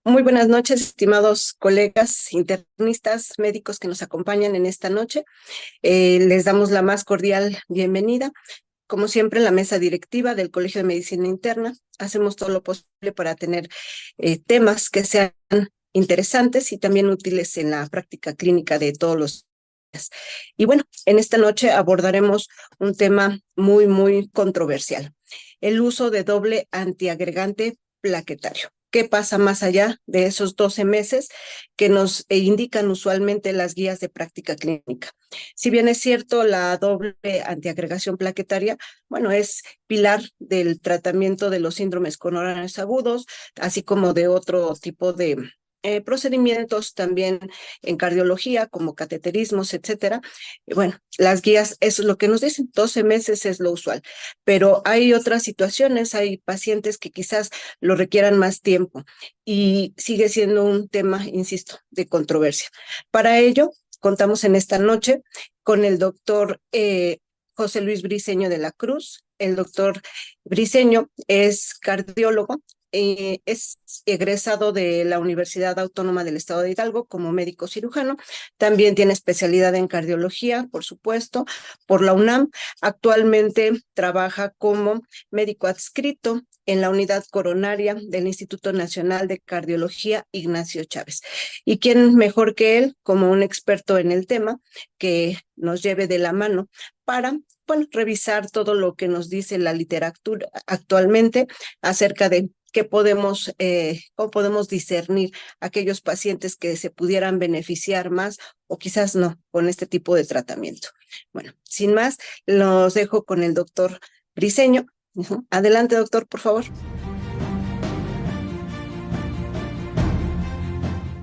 Muy buenas noches, estimados colegas internistas, médicos que nos acompañan en esta noche. Les damos la más cordial bienvenida. Como siempre, en la mesa directiva del Colegio de Medicina Interna, hacemos todo lo posible para tener temas que sean interesantes y también útiles en la práctica clínica de todos los días. Y bueno, en esta noche abordaremos un tema muy controversial: el uso de doble antiagregante plaquetario. ¿Qué pasa más allá de esos 12 meses que nos indican usualmente las guías de práctica clínica? Si bien es cierto, la doble antiagregación plaquetaria, bueno, es pilar del tratamiento de los síndromes coronarios agudos, así como de otro tipo de procedimientos también en cardiología, como cateterismos, etcétera. Y bueno, las guías, eso es lo que nos dicen, 12 meses es lo usual, pero hay otras situaciones, hay pacientes que quizás lo requieran más tiempo y sigue siendo un tema, insisto, de controversia. Para ello, contamos en esta noche con el doctor José Luis Briceño de la Cruz. El doctor Briceño es cardiólogo, es egresado de la Universidad Autónoma del Estado de Hidalgo como médico cirujano. También tiene especialidad en cardiología, por supuesto, por la UNAM. Actualmente trabaja como médico adscrito en la unidad coronaria del Instituto Nacional de Cardiología Ignacio Chávez. ¿Y quién mejor que él, como un experto en el tema, que nos lleve de la mano para, bueno, revisar todo lo que nos dice la literatura actualmente acerca de cómo podemos discernir aquellos pacientes que se pudieran beneficiar más o quizás no con este tipo de tratamiento? Bueno, sin más, los dejo con el doctor Briceño. Adelante, doctor, por favor.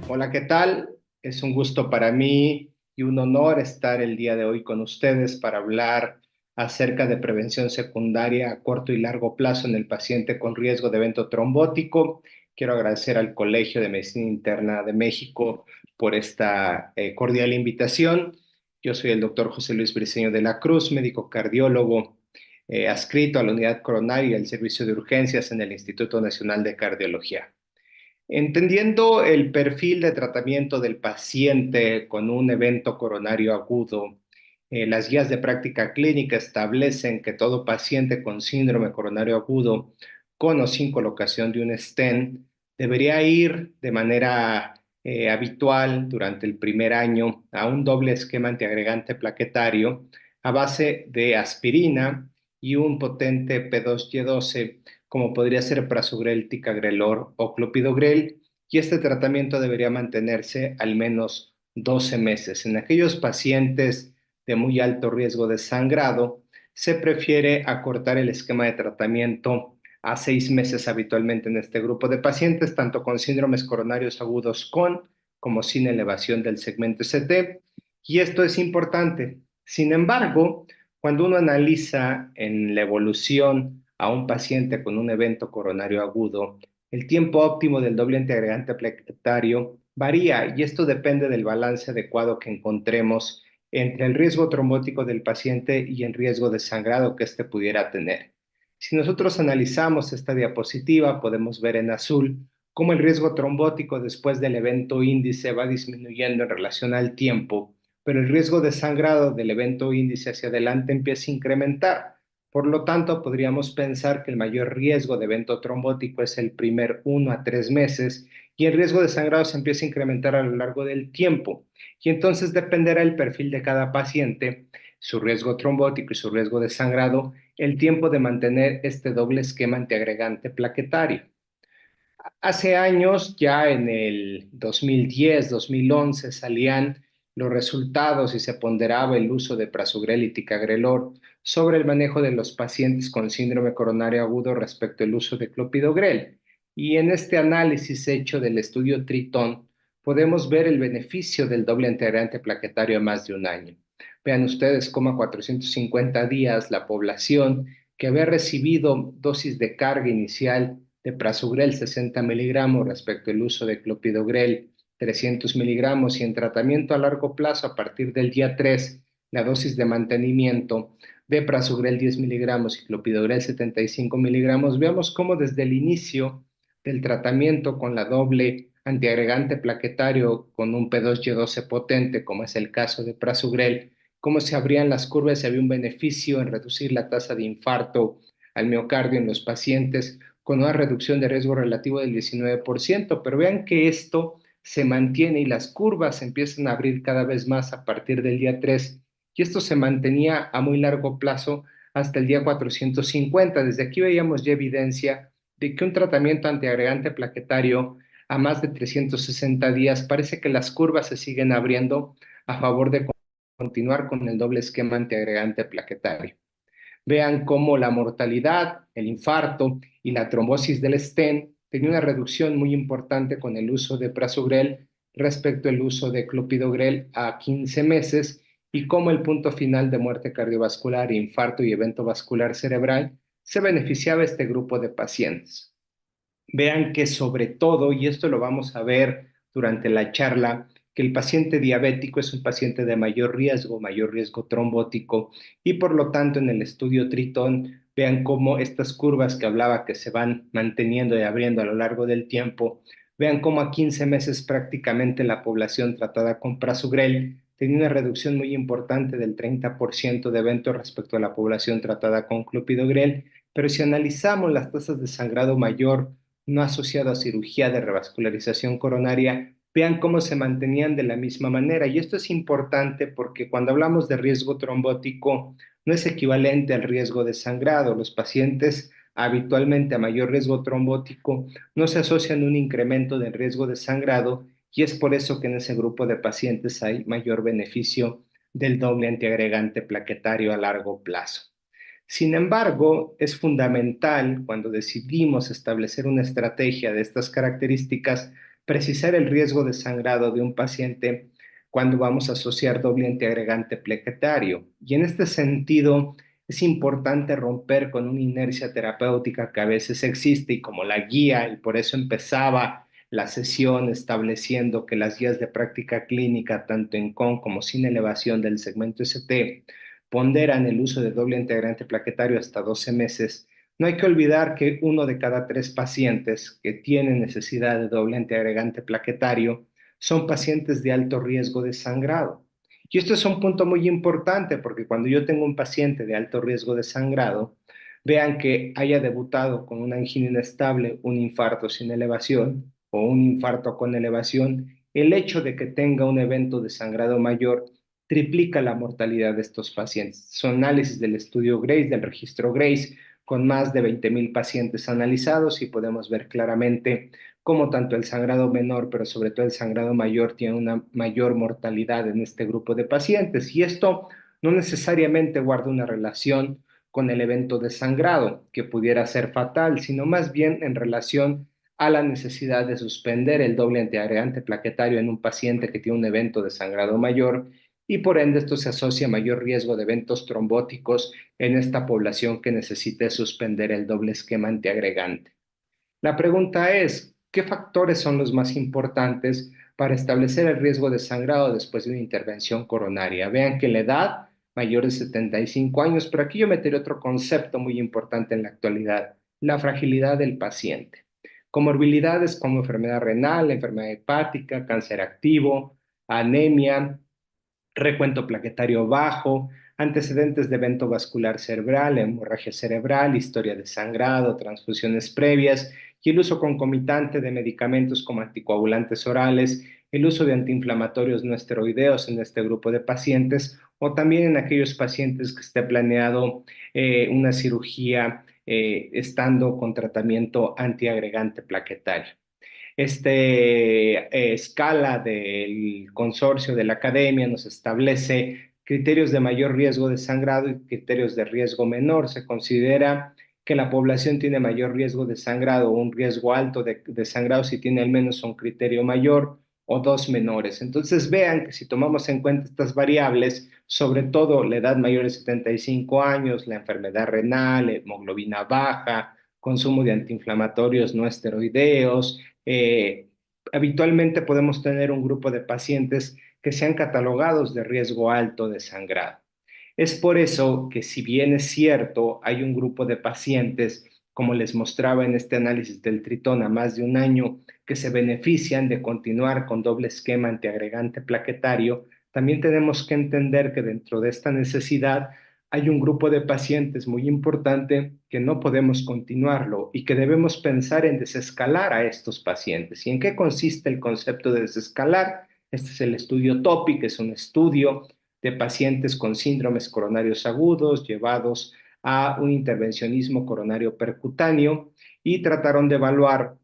Hola, ¿qué tal? Es un gusto para mí y un honor estar el día de hoy con ustedes para hablar acerca de prevención secundaria a corto y largo plazo en el paciente con riesgo de evento trombótico. Quiero agradecer al Colegio de Medicina Interna de México por esta cordial invitación. Yo soy el doctor José Luis Briceño de la Cruz, médico cardiólogo adscrito a la unidad coronaria y al servicio de urgencias en el Instituto Nacional de Cardiología. Entendiendo el perfil de tratamiento del paciente con un evento coronario agudo, las guías de práctica clínica establecen que todo paciente con síndrome coronario agudo, con o sin colocación de un stent, debería ir de manera habitual durante el primer año a un doble esquema antiagregante plaquetario a base de aspirina y un potente P2Y12 como podría ser prasugrel, ticagrelor o clopidogrel, y este tratamiento debería mantenerse al menos 12 meses. En aquellos pacientes de muy alto riesgo de sangrado, se prefiere acortar el esquema de tratamiento a 6 meses habitualmente en este grupo de pacientes, tanto con síndromes coronarios agudos con como sin elevación del segmento ST, y esto es importante. Sin embargo, cuando uno analiza en la evolución a un paciente con un evento coronario agudo, el tiempo óptimo del doble antiagregante plaquetario varía y esto depende del balance adecuado que encontremos entre el riesgo trombótico del paciente y el riesgo de sangrado que éste pudiera tener. Si nosotros analizamos esta diapositiva, podemos ver en azul cómo el riesgo trombótico después del evento índice va disminuyendo en relación al tiempo, pero el riesgo de sangrado del evento índice hacia adelante empieza a incrementar. Por lo tanto, podríamos pensar que el mayor riesgo de evento trombótico es el primer 1 a 3 meses y el riesgo de sangrado se empieza a incrementar a lo largo del tiempo. Y entonces dependerá el perfil de cada paciente, su riesgo trombótico y su riesgo de sangrado, el tiempo de mantener este doble esquema antiagregante plaquetario. Hace años, ya en el 2010, 2011, salían los resultados y se ponderaba el uso de prasugrel y ticagrelor sobre el manejo de los pacientes con síndrome coronario agudo respecto al uso de clopidogrel. Y en este análisis hecho del estudio Tritón, podemos ver el beneficio del doble integrante plaquetario a más de un año. Vean ustedes cómo a 450 días la población que había recibido dosis de carga inicial de prasugrel 60 miligramos respecto al uso de clopidogrel 300 miligramos y en tratamiento a largo plazo a partir del día 3 la dosis de mantenimiento de prasugrel 10 miligramos y clopidogrel 75 miligramos, veamos cómo desde el inicio del tratamiento con la doble antiagregante plaquetario con un P2Y12 potente, como es el caso de Prasugrel, cómo se abrían las curvas y había un beneficio en reducir la tasa de infarto al miocardio en los pacientes con una reducción de riesgo relativo del 19%, pero vean que esto se mantiene y las curvas se empiezan a abrir cada vez más a partir del día 3 y esto se mantenía a muy largo plazo hasta el día 450. Desde aquí veíamos ya evidencia de que un tratamiento antiagregante plaquetario a más de 360 días parece que las curvas se siguen abriendo a favor de continuar con el doble esquema antiagregante plaquetario. Vean cómo la mortalidad, el infarto y la trombosis del stent tenía una reducción muy importante con el uso de Prasugrel respecto al uso de Clopidogrel a 15 meses y cómo el punto final de muerte cardiovascular, infarto y evento vascular cerebral se beneficiaba a este grupo de pacientes. Vean que sobre todo, y esto lo vamos a ver durante la charla, que el paciente diabético es un paciente de mayor riesgo trombótico, y por lo tanto en el estudio Tritón, vean cómo estas curvas que hablaba que se van manteniendo y abriendo a lo largo del tiempo, vean cómo a 15 meses prácticamente la población tratada con Prasugrel tenía una reducción muy importante del 30% de eventos respecto a la población tratada con Clopidogrel, pero si analizamos las tasas de sangrado mayor no asociado a cirugía de revascularización coronaria, vean cómo se mantenían de la misma manera. Y esto es importante porque cuando hablamos de riesgo trombótico, no es equivalente al riesgo de sangrado. Los pacientes habitualmente a mayor riesgo trombótico no se asocian a un incremento del riesgo de sangrado y es por eso que en ese grupo de pacientes hay mayor beneficio del doble antiagregante plaquetario a largo plazo. Sin embargo, es fundamental cuando decidimos establecer una estrategia de estas características, precisar el riesgo de sangrado de un paciente cuando vamos a asociar doble antiagregante plaquetario. Y en este sentido, es importante romper con una inercia terapéutica que a veces existe y como la guía, y por eso empezaba la sesión estableciendo que las guías de práctica clínica, tanto en con como sin elevación del segmento ST, ponderan el uso de doble integrante plaquetario hasta 12 meses, no hay que olvidar que uno de cada 3 pacientes que tienen necesidad de doble antiagregante plaquetario son pacientes de alto riesgo de sangrado. Y esto es un punto muy importante porque cuando yo tengo un paciente de alto riesgo de sangrado, vean que haya debutado con una angina inestable, un infarto sin elevación o un infarto con elevación, el hecho de que tenga un evento de sangrado mayor triplica la mortalidad de estos pacientes. Son análisis del estudio Grace, del registro Grace, con más de 20,000 pacientes analizados y podemos ver claramente cómo tanto el sangrado menor, pero sobre todo el sangrado mayor, tiene una mayor mortalidad en este grupo de pacientes. Y esto no necesariamente guarda una relación con el evento de sangrado, que pudiera ser fatal, sino más bien en relación a la necesidad de suspender el doble antiagregante plaquetario en un paciente que tiene un evento de sangrado mayor y por ende esto se asocia a mayor riesgo de eventos trombóticos en esta población que necesite suspender el doble esquema antiagregante. La pregunta es, ¿qué factores son los más importantes para establecer el riesgo de sangrado después de una intervención coronaria? Vean que la edad, mayor de 75 años, pero aquí yo meteré otro concepto muy importante en la actualidad, la fragilidad del paciente. Comorbilidades como enfermedad renal, enfermedad hepática, cáncer activo, anemia, recuento plaquetario bajo, antecedentes de evento vascular cerebral, hemorragia cerebral, historia de sangrado, transfusiones previas y el uso concomitante de medicamentos como anticoagulantes orales, el uso de antiinflamatorios no esteroideos en este grupo de pacientes o también en aquellos pacientes que esté planeado una cirugía estando con tratamiento antiagregante plaquetario escala del consorcio de la academia nos establece criterios de mayor riesgo de sangrado y criterios de riesgo menor. Se considera que la población tiene mayor riesgo de sangrado o un riesgo alto de sangrado si tiene al menos un criterio mayor o dos menores. Entonces vean que si tomamos en cuenta estas variables, sobre todo la edad mayor de 75 años, la enfermedad renal, hemoglobina baja, consumo de antiinflamatorios no esteroideos, habitualmente podemos tener un grupo de pacientes que sean catalogados de riesgo alto de sangrado. Es por eso que si bien es cierto, hay un grupo de pacientes como les mostraba en este análisis del tritón, a más de un año, que se benefician de continuar con doble esquema antiagregante plaquetario, también tenemos que entender que dentro de esta necesidad hay un grupo de pacientes muy importante que no podemos continuarlo y que debemos pensar en desescalar a estos pacientes. ¿Y en qué consiste el concepto de desescalar? Este es el estudio TOPI, que es un estudio de pacientes con síndromes coronarios agudos llevados a un intervencionismo coronario percutáneo y trataron de evaluar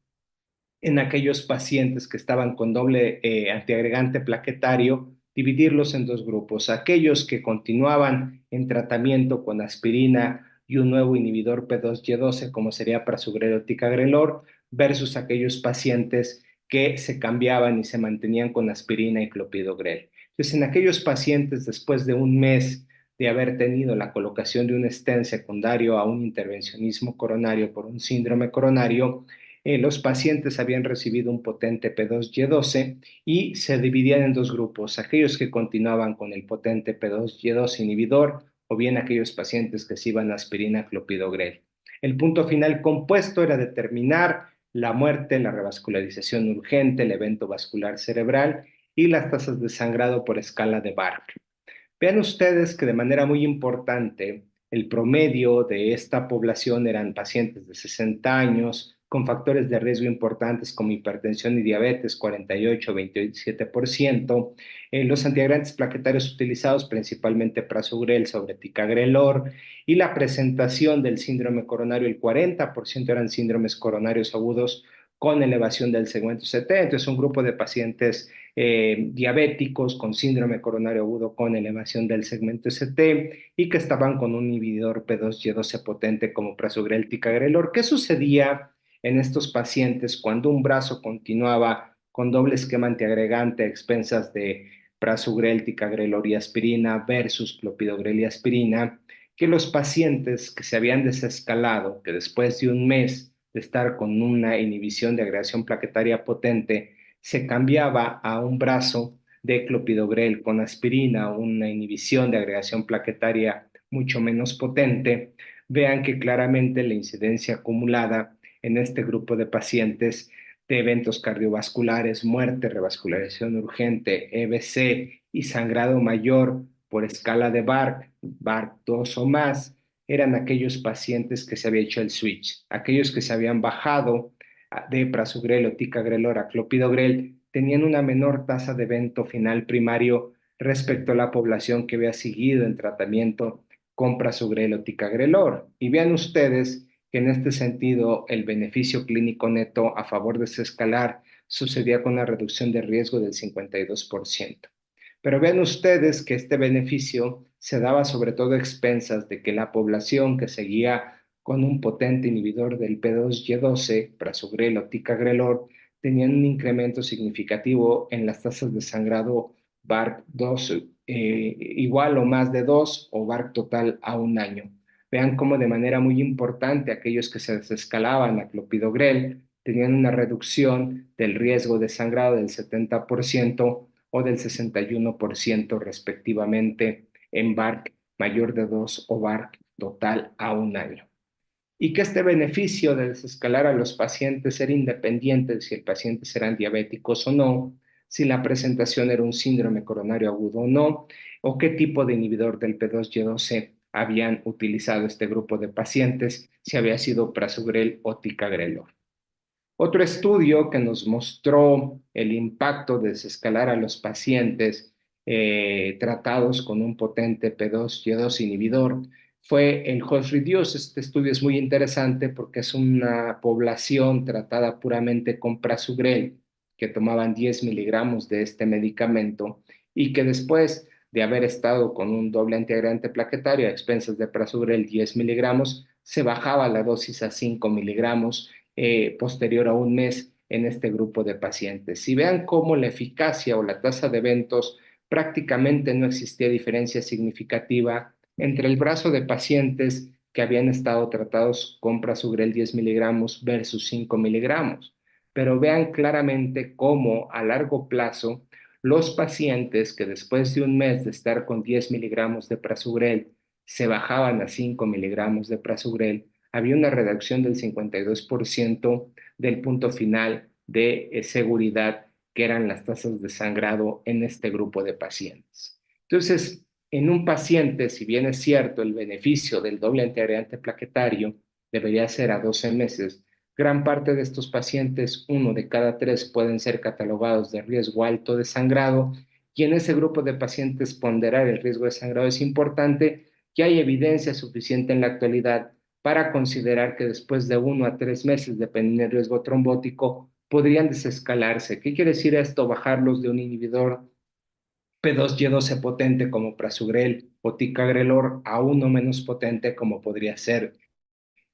en aquellos pacientes que estaban con doble antiagregante plaquetario, dividirlos en dos grupos, aquellos que continuaban en tratamiento con aspirina y un nuevo inhibidor P2Y12, como sería prasugrel o ticagrelor, versus aquellos pacientes que se cambiaban y se mantenían con aspirina y clopidogrel. Entonces, en aquellos pacientes, después de un mes de haber tenido la colocación de un stent secundario a un intervencionismo coronario por un síndrome coronario, los pacientes habían recibido un potente P2Y12 y se dividían en dos grupos, aquellos que continuaban con el potente P2Y12 inhibidor o bien aquellos pacientes que se iban a aspirina clopidogrel. El punto final compuesto era determinar la muerte, la revascularización urgente, el evento vascular cerebral y las tasas de sangrado por escala de Bark. Vean ustedes que de manera muy importante el promedio de esta población eran pacientes de 60 años con factores de riesgo importantes como hipertensión y diabetes, 48-27%. Los antiagregantes plaquetarios utilizados principalmente prasugrel sobre ticagrelor y la presentación del síndrome coronario, el 40% eran síndromes coronarios agudos con elevación del segmento CT. Entonces, un grupo de pacientes diabéticos con síndrome coronario agudo con elevación del segmento ST y que estaban con un inhibidor P2Y12 potente como prasugrel ticagrelor. ¿Qué sucedía en estos pacientes cuando un brazo continuaba con doble esquema antiagregante a expensas de prasugrel, ticagrelor y aspirina versus clopidogrel y aspirina? Que los pacientes que se habían desescalado, que después de un mes de estar con una inhibición de agregación plaquetaria potente, se cambiaba a un brazo de clopidogrel con aspirina, una inhibición de agregación plaquetaria mucho menos potente, vean que claramente la incidencia acumulada en este grupo de pacientes de eventos cardiovasculares, muerte, revascularización urgente, EBC y sangrado mayor por escala de Bark, Bark 2 o más, eran aquellos pacientes que se había hecho el switch, aquellos que se habían bajado de prasugrel o ticagrelor a clopidogrel tenían una menor tasa de evento final primario respecto a la población que había seguido en tratamiento con prasugrel o ticagrelor. Y vean ustedes que en este sentido el beneficio clínico neto a favor de desescalar sucedía con una reducción de riesgo del 52%. Pero vean ustedes que este beneficio se daba sobre todo a expensas de que la población que seguía con un potente inhibidor del P2Y12, prasugrel o ticagrelor, tenían un incremento significativo en las tasas de sangrado BARC2 igual o más de 2 o BARC total a un año. Vean cómo de manera muy importante aquellos que se desescalaban a clopidogrel tenían una reducción del riesgo de sangrado del 70% o del 61% respectivamente en BARC mayor de 2 o BARC total a un año. Y que este beneficio de desescalar a los pacientes era independiente de si el paciente eran diabéticos o no, si la presentación era un síndrome coronario agudo o no, o qué tipo de inhibidor del P2Y12 habían utilizado este grupo de pacientes, si había sido prasugrel o ticagrelor. Otro estudio que nos mostró el impacto de desescalar a los pacientes tratados con un potente P2Y2 inhibidor fue el Host Reduce. Este estudio es muy interesante porque es una población tratada puramente con prasugrel, que tomaban 10 miligramos de este medicamento y que después de haber estado con un doble antiagregante plaquetario a expensas de prasugrel 10 miligramos, se bajaba la dosis a 5 miligramos posterior a un mes en este grupo de pacientes. Y vean cómo la eficacia o la tasa de eventos prácticamente no existía diferencia significativa entre el brazo de pacientes que habían estado tratados con prasugrel 10 miligramos versus 5 miligramos. Pero vean claramente cómo a largo plazo los pacientes que después de un mes de estar con 10 miligramos de prasugrel se bajaban a 5 miligramos de prasugrel, había una reducción del 52% del punto final de seguridad, que eran las tasas de sangrado en este grupo de pacientes. Entonces, en un paciente, si bien es cierto el beneficio del doble antiagregante plaquetario debería ser a 12 meses, gran parte de estos pacientes, 1 de cada 3, pueden ser catalogados de riesgo alto de sangrado, y en ese grupo de pacientes ponderar el riesgo de sangrado es importante, que hay evidencia suficiente en la actualidad para considerar que después de 1 a 3 meses, dependiendo del riesgo trombótico, podrían desescalarse. ¿Qué quiere decir esto? Bajarlos de un inhibidor P2Y12 potente como prasugrel o ticagrelor a uno menos potente como podría ser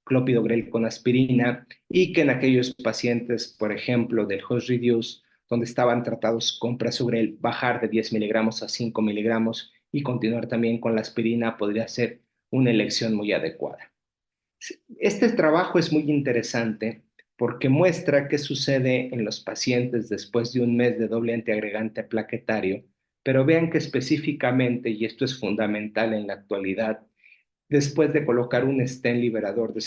clopidogrel con aspirina, y que en aquellos pacientes, por ejemplo, del host reduce, donde estaban tratados con prasugrel, bajar de 10 miligramos a 5 miligramos y continuar también con la aspirina podría ser una elección muy adecuada. Este trabajo es muy interesante porque muestra qué sucede en los pacientes después de un mes de doble antiagregante plaquetario, pero vean que específicamente, y esto es fundamental en la actualidad, después de colocar un stent liberador de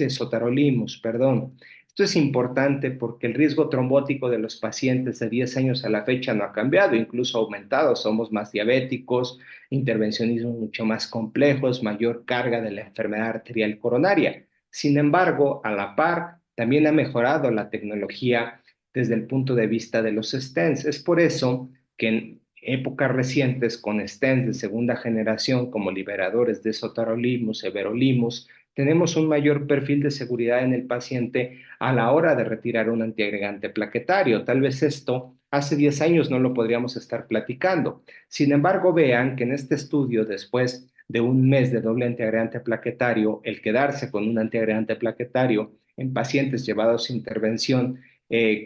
sotarolimos, perdón. Esto es importante porque el riesgo trombótico de los pacientes de 10 años a la fecha no ha cambiado, incluso ha aumentado. Somos más diabéticos, intervencionismos mucho más complejos, mayor carga de la enfermedad arterial coronaria. Sin embargo, a la par, también ha mejorado la tecnología desde el punto de vista de los stents. Es por eso que en épocas recientes, con stents de segunda generación como liberadores de sotarolimos, everolimus, tenemos un mayor perfil de seguridad en el paciente a la hora de retirar un antiagregante plaquetario. Tal vez esto hace 10 años no lo podríamos estar platicando. Sin embargo, vean que en este estudio, después de un mes de doble antiagregante plaquetario, el quedarse con un antiagregante plaquetario en pacientes llevados a intervención,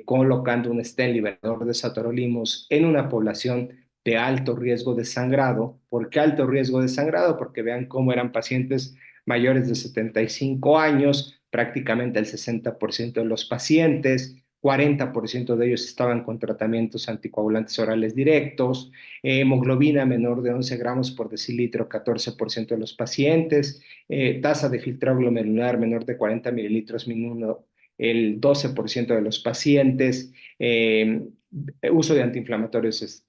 colocando un stent liberador de sotarolimos en una población de alto riesgo de sangrado. ¿Por qué alto riesgo de sangrado? Porque vean cómo eran pacientes mayores de 75 años, prácticamente el 60% de los pacientes, 40% de ellos estaban con tratamientos anticoagulantes orales directos, hemoglobina menor de 11 gramos por decilitro, 14% de los pacientes, tasa de filtrado glomerular menor de 40 mililitros minuto, el 12% de los pacientes, uso de antiinflamatorios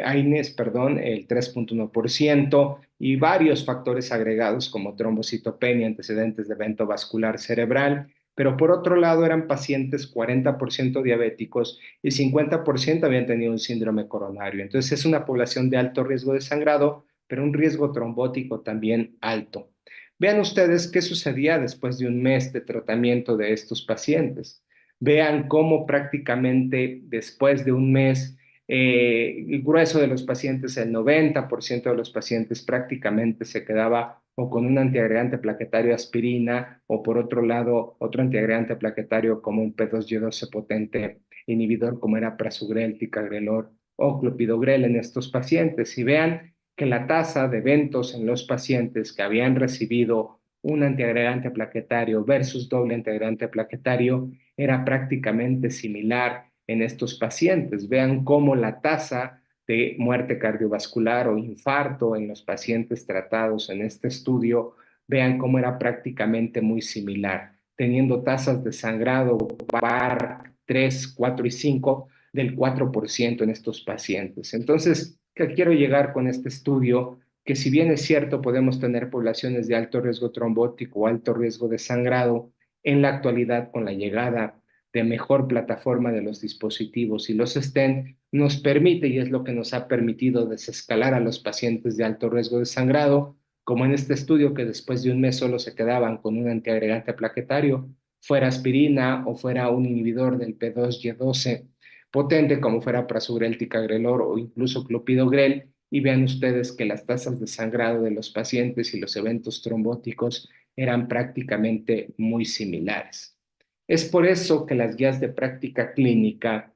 AINES, perdón, el 3,1%, y varios factores agregados como trombocitopenia, antecedentes de evento vascular cerebral. Pero por otro lado eran pacientes 40% diabéticos y 50% habían tenido un síndrome coronario. Entonces es una población de alto riesgo de sangrado, pero un riesgo trombótico también alto. Vean ustedes qué sucedía después de un mes de tratamiento de estos pacientes. Vean cómo prácticamente después de un mes, el grueso de los pacientes, el 90% de los pacientes prácticamente se quedaba o con un antiagregante plaquetario aspirina, o por otro lado otro antiagregante plaquetario como un P2Y12 potente inhibidor como era prasugrel, ticagrelor o clopidogrel en estos pacientes. Y vean que la tasa de eventos en los pacientes que habían recibido un antiagregante plaquetario versus doble antiagregante plaquetario era prácticamente similar en estos pacientes. Vean cómo la tasa de muerte cardiovascular o infarto en los pacientes tratados en este estudio, vean cómo era prácticamente muy similar, teniendo tasas de sangrado par 3, 4 y 5 del 4% en estos pacientes. Entonces, ¿qué quiero llegar con este estudio? Que si bien es cierto podemos tener poblaciones de alto riesgo trombótico o alto riesgo de sangrado, en la actualidad con la llegada de mejor plataforma de los dispositivos y los stent, nos permite, y es lo que nos ha permitido desescalar a los pacientes de alto riesgo de sangrado, como en este estudio que después de un mes solo se quedaban con un antiagregante plaquetario, fuera aspirina o fuera un inhibidor del P2Y12 potente como fuera prasugrel, ticagrelor o incluso clopidogrel, y vean ustedes que las tasas de sangrado de los pacientes y los eventos trombóticos eran prácticamente muy similares. Es por eso que las guías de práctica clínica,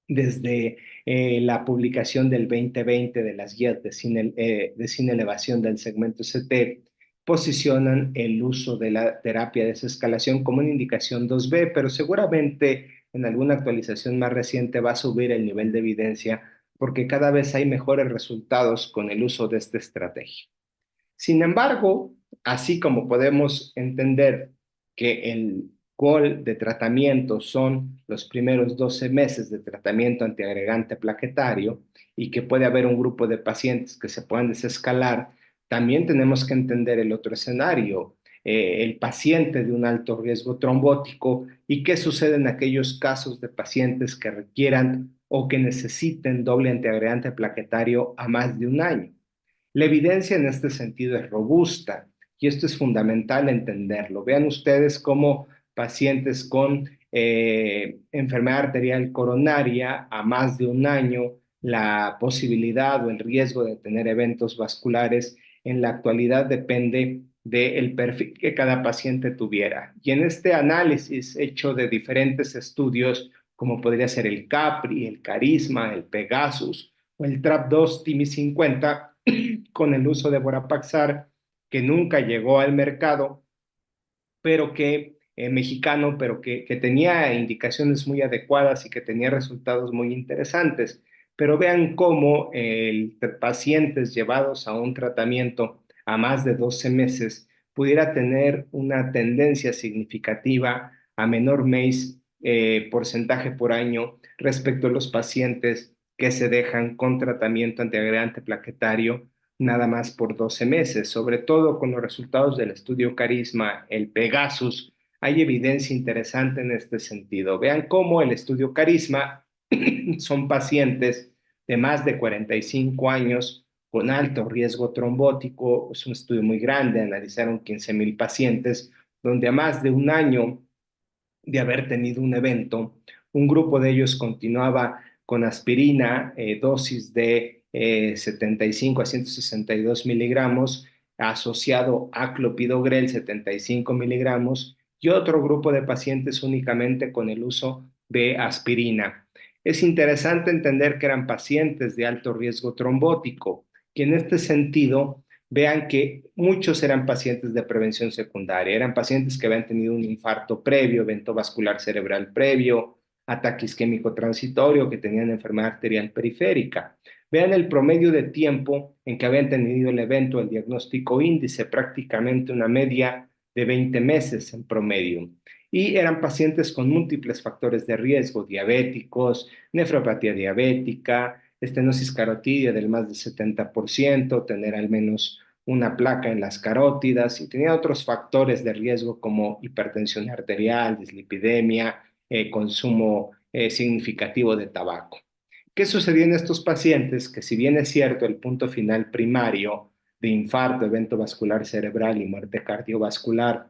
desde la publicación del 2020 de las guías de sin elevación del segmento ST, posicionan el uso de la terapia de desescalación como una indicación 2B, pero seguramente en alguna actualización más reciente va a subir el nivel de evidencia porque cada vez hay mejores resultados con el uso de esta estrategia. Sin embargo, así como podemos entender que el gol de tratamiento son los primeros 12 meses de tratamiento antiagregante plaquetario y que puede haber un grupo de pacientes que se puedan desescalar, también tenemos que entender el otro escenario, el paciente de un alto riesgo trombótico y qué sucede en aquellos casos de pacientes que requieran o que necesiten doble antiagregante plaquetario a más de un año. La evidencia en este sentido es robusta y esto es fundamental entenderlo. Vean ustedes cómo pacientes con enfermedad arterial coronaria a más de un año, la posibilidad o el riesgo de tener eventos vasculares en la actualidad depende del perfil que cada paciente tuviera. Y en este análisis hecho de diferentes estudios, como podría ser el CAPRI, el CARISMA, el PEGASUS o el TRAP2 TIMI 50, con el uso de Borapaxar, que nunca llegó al mercado, pero que mexicano, pero que tenía indicaciones muy adecuadas y que tenía resultados muy interesantes. Pero vean cómo pacientes llevados a un tratamiento a más de 12 meses pudiera tener una tendencia significativa a menor MACE porcentaje por año respecto a los pacientes que se dejan con tratamiento antiagregante plaquetario nada más por 12 meses, sobre todo con los resultados del estudio Carisma, el Pegasus. Hay evidencia interesante en este sentido. Vean cómo el estudio Carisma son pacientes de más de 45 años con alto riesgo trombótico. Es un estudio muy grande, analizaron 15,000 pacientes, donde a más de un año de haber tenido un evento, un grupo de ellos continuaba con aspirina, dosis de 75 a 162 miligramos, asociado a clopidogrel 75 miligramos, y otro grupo de pacientes únicamente con el uso de aspirina. Es interesante entender que eran pacientes de alto riesgo trombótico, que en este sentido vean que muchos eran pacientes de prevención secundaria, eran pacientes que habían tenido un infarto previo, evento vascular cerebral previo, ataque isquémico transitorio, que tenían enfermedad arterial periférica. Vean el promedio de tiempo en que habían tenido el evento, el diagnóstico índice, prácticamente una media de 20 meses en promedio. Y eran pacientes con múltiples factores de riesgo, diabéticos, nefropatía diabética, estenosis carotidia del más del 70%, tener al menos una placa en las carótidas y tenía otros factores de riesgo como hipertensión arterial, dislipidemia, consumo significativo de tabaco. ¿Qué sucedía en estos pacientes? Que si bien es cierto el punto final primario de infarto, evento vascular cerebral y muerte cardiovascular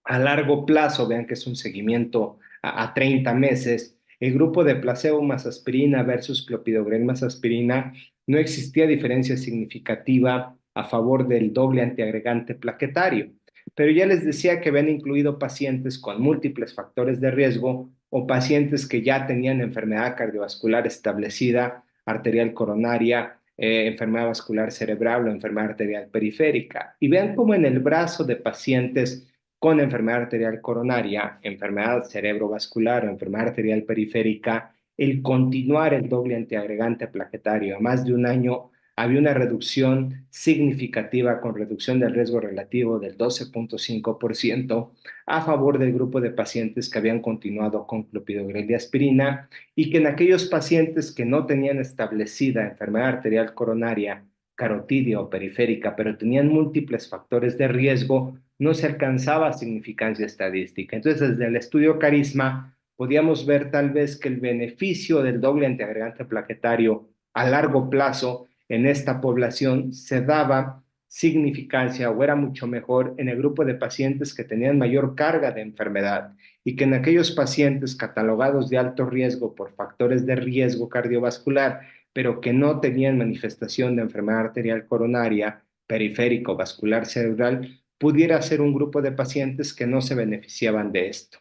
a largo plazo, vean que es un seguimiento a 30 meses, el grupo de placebo más aspirina versus clopidogrel más aspirina, no existía diferencia significativa a favor del doble antiagregante plaquetario. Pero ya les decía que habían incluido pacientes con múltiples factores de riesgo o pacientes que ya tenían enfermedad cardiovascular establecida, arterial coronaria, enfermedad vascular cerebral o enfermedad arterial periférica. Y vean cómo en el brazo de pacientes con enfermedad arterial coronaria, enfermedad cerebrovascular o enfermedad arterial periférica, el continuar el doble antiagregante plaquetario a más de un año, había una reducción significativa con reducción del riesgo relativo del 12,5% a favor del grupo de pacientes que habían continuado con clopidogrel y aspirina y que en aquellos pacientes que no tenían establecida enfermedad arterial coronaria, carotidia o periférica, pero tenían múltiples factores de riesgo, no se alcanzaba significancia estadística. Entonces, desde el estudio Carisma, podíamos ver tal vez que el beneficio del doble antiagregante plaquetario a largo plazo en esta población se daba significancia o era mucho mejor en el grupo de pacientes que tenían mayor carga de enfermedad y que en aquellos pacientes catalogados de alto riesgo por factores de riesgo cardiovascular, pero que no tenían manifestación de enfermedad arterial coronaria, periférico vascular cerebral, pudiera ser un grupo de pacientes que no se beneficiaban de esto.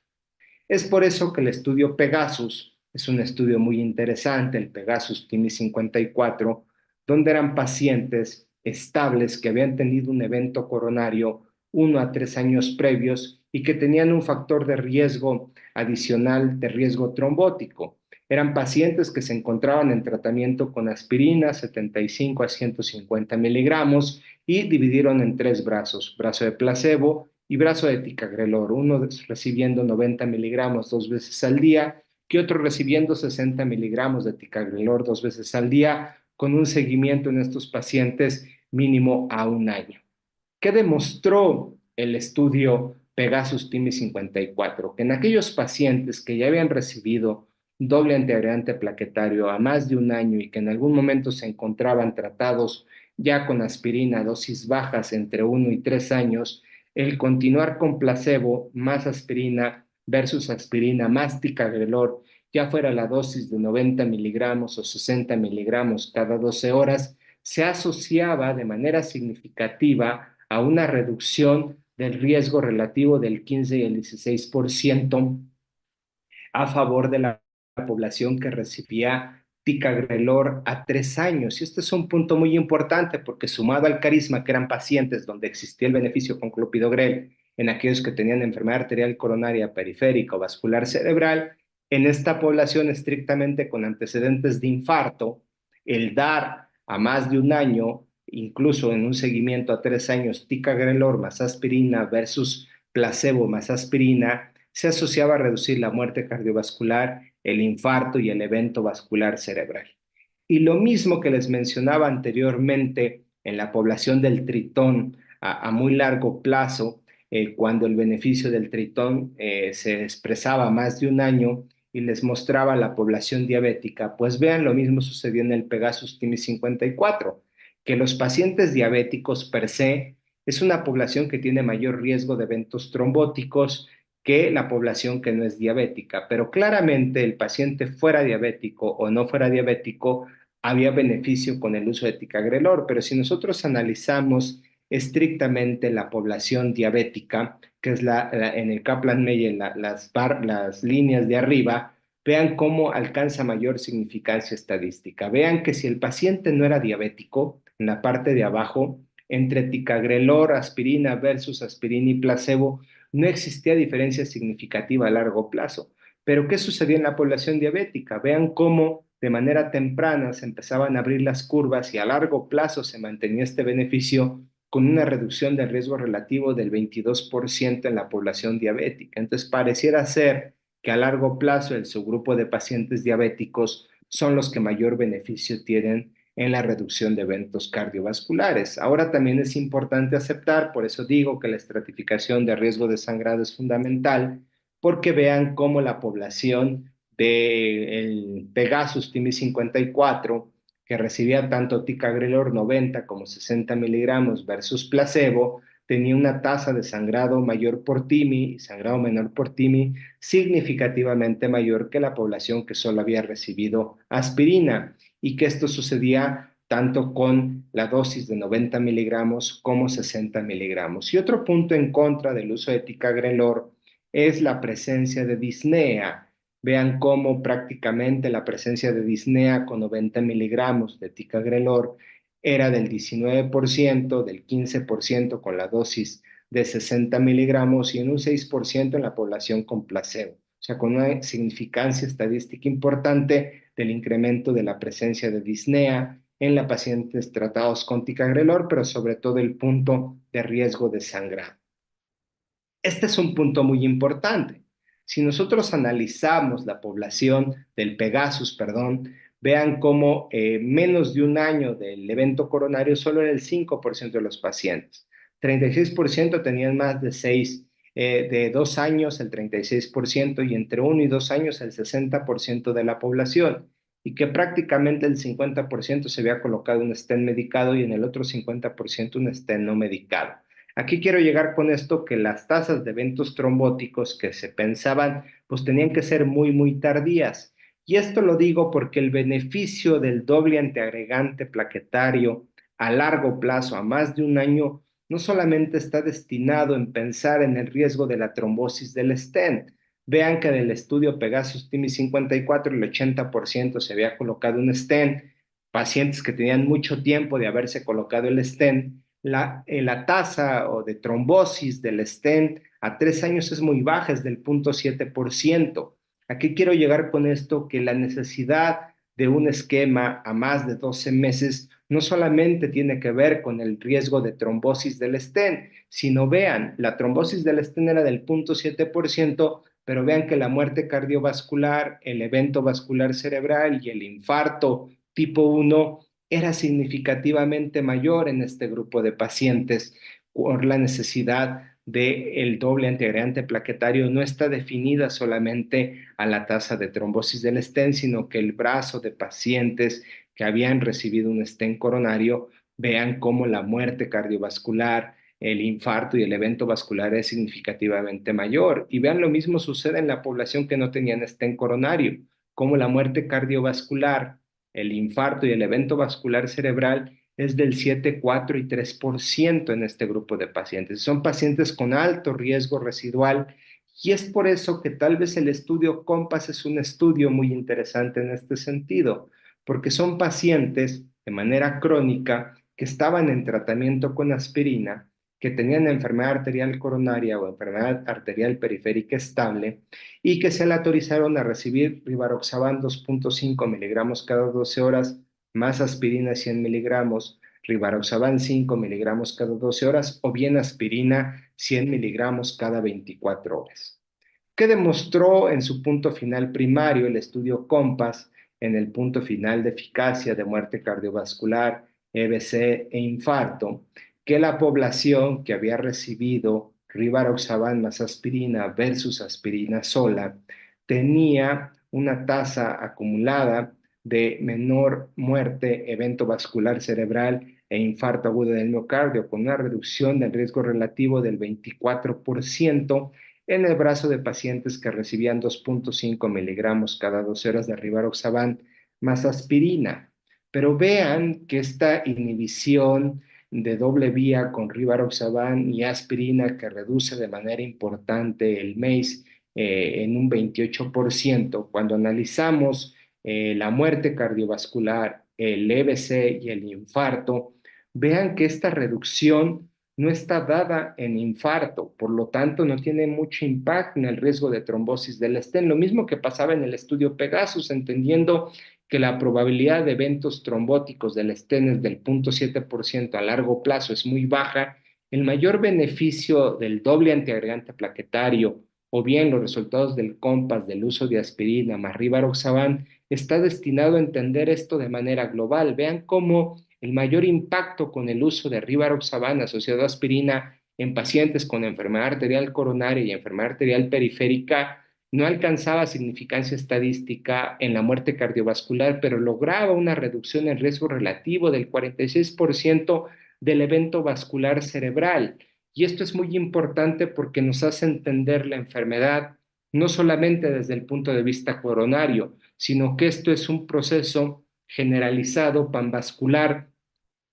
Es por eso que el estudio Pegasus es un estudio muy interesante, el Pegasus TIMI 54, donde eran pacientes estables que habían tenido un evento coronario 1 a 3 años previos y que tenían un factor de riesgo adicional de riesgo trombótico. Eran pacientes que se encontraban en tratamiento con aspirina, 75 a 150 miligramos, y dividieron en tres brazos: brazo de placebo y brazo de ticagrelor, uno recibiendo 90 miligramos 2 veces al día y otro recibiendo 60 miligramos de ticagrelor 2 veces al día, con un seguimiento en estos pacientes mínimo a un año. ¿Qué demostró el estudio Pegasus TIMI 54? Que en aquellos pacientes que ya habían recibido doble antiagregante plaquetario a más de un año y que en algún momento se encontraban tratados ya con aspirina a dosis bajas entre 1 y 3 años, el continuar con placebo más aspirina versus aspirina más ticagrelor, ya fuera la dosis de 90 miligramos o 60 miligramos cada 12 horas, se asociaba de manera significativa a una reducción del riesgo relativo del 15 y el 16% a favor de la población que recibía ticagrelor a 3 años. Y este es un punto muy importante porque, sumado al carisma, que eran pacientes donde existía el beneficio con clopidogrel en aquellos que tenían enfermedad arterial coronaria periférica o vascular cerebral, en esta población estrictamente con antecedentes de infarto, el dar a más de un año, incluso en un seguimiento a 3 años, ticagrelor más aspirina versus placebo más aspirina, se asociaba a reducir la muerte cardiovascular, el infarto y el evento vascular cerebral. Y lo mismo que les mencionaba anteriormente en la población del tritón a muy largo plazo, cuando el beneficio del tritón se expresaba más de un año y les mostraba a la población diabética, pues vean, lo mismo sucedió en el Pegasus TIMI 54, que los pacientes diabéticos per se es una población que tiene mayor riesgo de eventos trombóticos que la población que no es diabética, pero claramente el paciente fuera diabético o no fuera diabético había beneficio con el uso de ticagrelor, pero si nosotros analizamos estrictamente la población diabética, que es en el Kaplan-Meier, las líneas de arriba, vean cómo alcanza mayor significancia estadística. Vean que si el paciente no era diabético, en la parte de abajo, entre ticagrelor, aspirina versus aspirina y placebo, no existía diferencia significativa a largo plazo. Pero ¿qué sucedía en la población diabética? Vean cómo de manera temprana se empezaban a abrir las curvas y a largo plazo se mantenía este beneficio con una reducción del riesgo relativo del 22% en la población diabética. Entonces, pareciera ser que a largo plazo el subgrupo de pacientes diabéticos son los que mayor beneficio tienen en la reducción de eventos cardiovasculares. Ahora también es importante aceptar, por eso digo que la estratificación de riesgo de sangrado es fundamental, porque vean cómo la población del Pegasus TIMI 54, que recibía tanto ticagrelor 90 como 60 miligramos versus placebo, tenía una tasa de sangrado mayor por TIMI y sangrado menor por TIMI significativamente mayor que la población que solo había recibido aspirina, y que esto sucedía tanto con la dosis de 90 miligramos como 60 miligramos. Y otro punto en contra del uso de ticagrelor es la presencia de disnea. Vean cómo prácticamente la presencia de disnea con 90 miligramos de ticagrelor era del 19%, del 15% con la dosis de 60 miligramos y en un 6% en la población con placebo. O sea, con una significancia estadística importante del incremento de la presencia de disnea en los pacientes tratados con ticagrelor, pero sobre todo el punto de riesgo de sangrado. Este es un punto muy importante. Si nosotros analizamos la población del Pegasus, perdón, vean cómo menos de un año del evento coronario solo era el 5% de los pacientes. 36% tenían más de 2 años, el 36%, y entre 1 y 2 años el 60% de la población, y que prácticamente el 50% se había colocado un stent medicado y en el otro 50% un stent no medicado. Aquí quiero llegar con esto, que las tasas de eventos trombóticos que se pensaban, pues tenían que ser muy, muy tardías. Y esto lo digo porque el beneficio del doble antiagregante plaquetario a largo plazo, a más de un año, no solamente está destinado en pensar en el riesgo de la trombosis del stent. Vean que en el estudio Pegasus TIMI 54 el 80% se había colocado un stent, pacientes que tenían mucho tiempo de haberse colocado el stent. La tasa o de trombosis del stent a 3 años es muy baja, es del 0.7%. ¿A qué quiero llegar con esto? Que la necesidad de un esquema a más de 12 meses no solamente tiene que ver con el riesgo de trombosis del estén, sino vean, la trombosis del estén era del 0.7%, pero vean que la muerte cardiovascular, el evento vascular cerebral y el infarto tipo 1 era significativamente mayor en este grupo de pacientes por la necesidad del doble antiagregante plaquetario no está definida solamente a la tasa de trombosis del stent, sino que el brazo de pacientes que habían recibido un stent coronario vean cómo la muerte cardiovascular, el infarto y el evento vascular es significativamente mayor. Y vean lo mismo sucede en la población que no tenían stent coronario, cómo la muerte cardiovascular, el infarto y el evento vascular cerebral es del 7, 4 y 3% en este grupo de pacientes. Son pacientes con alto riesgo residual y es por eso que tal vez el estudio COMPAS es un estudio muy interesante en este sentido, porque son pacientes de manera crónica que estaban en tratamiento con aspirina, que tenían enfermedad arterial coronaria o enfermedad arterial periférica estable y que se le autorizaron a recibir rivaroxaban 2.5 miligramos cada 12 horas más aspirina 100 miligramos, rivaroxaban 5 miligramos cada 12 horas o bien aspirina 100 miligramos cada 24 horas. ¿Qué demostró en su punto final primario el estudio COMPAS en el punto final de eficacia de muerte cardiovascular, EBC e infarto? Que la población que había recibido rivaroxaban más aspirina versus aspirina sola tenía una tasa acumulada de menor muerte, evento vascular cerebral e infarto agudo del miocardio, con una reducción del riesgo relativo del 24% en el brazo de pacientes que recibían 2.5 miligramos cada 12 horas de rivaroxaban más aspirina. Pero vean que esta inhibición de doble vía con rivaroxaban y aspirina que reduce de manera importante el MACE en un 28%, cuando analizamos la muerte cardiovascular, el EBC y el infarto, vean que esta reducción no está dada en infarto, por lo tanto no tiene mucho impacto en el riesgo de trombosis del estén. Lo mismo que pasaba en el estudio Pegasus, entendiendo que la probabilidad de eventos trombóticos del estén es del 0.7% a largo plazo, es muy baja. El mayor beneficio del doble antiagregante plaquetario o bien los resultados del COMPAS del uso de aspirina más rivaroxaban está destinado a entender esto de manera global. Vean cómo el mayor impacto con el uso de rivaroxaban asociado a aspirina en pacientes con enfermedad arterial coronaria y enfermedad arterial periférica no alcanzaba significancia estadística en la muerte cardiovascular, pero lograba una reducción en riesgo relativo del 46% del evento vascular cerebral. Y esto es muy importante porque nos hace entender la enfermedad no solamente desde el punto de vista coronario, sino que esto es un proceso generalizado panvascular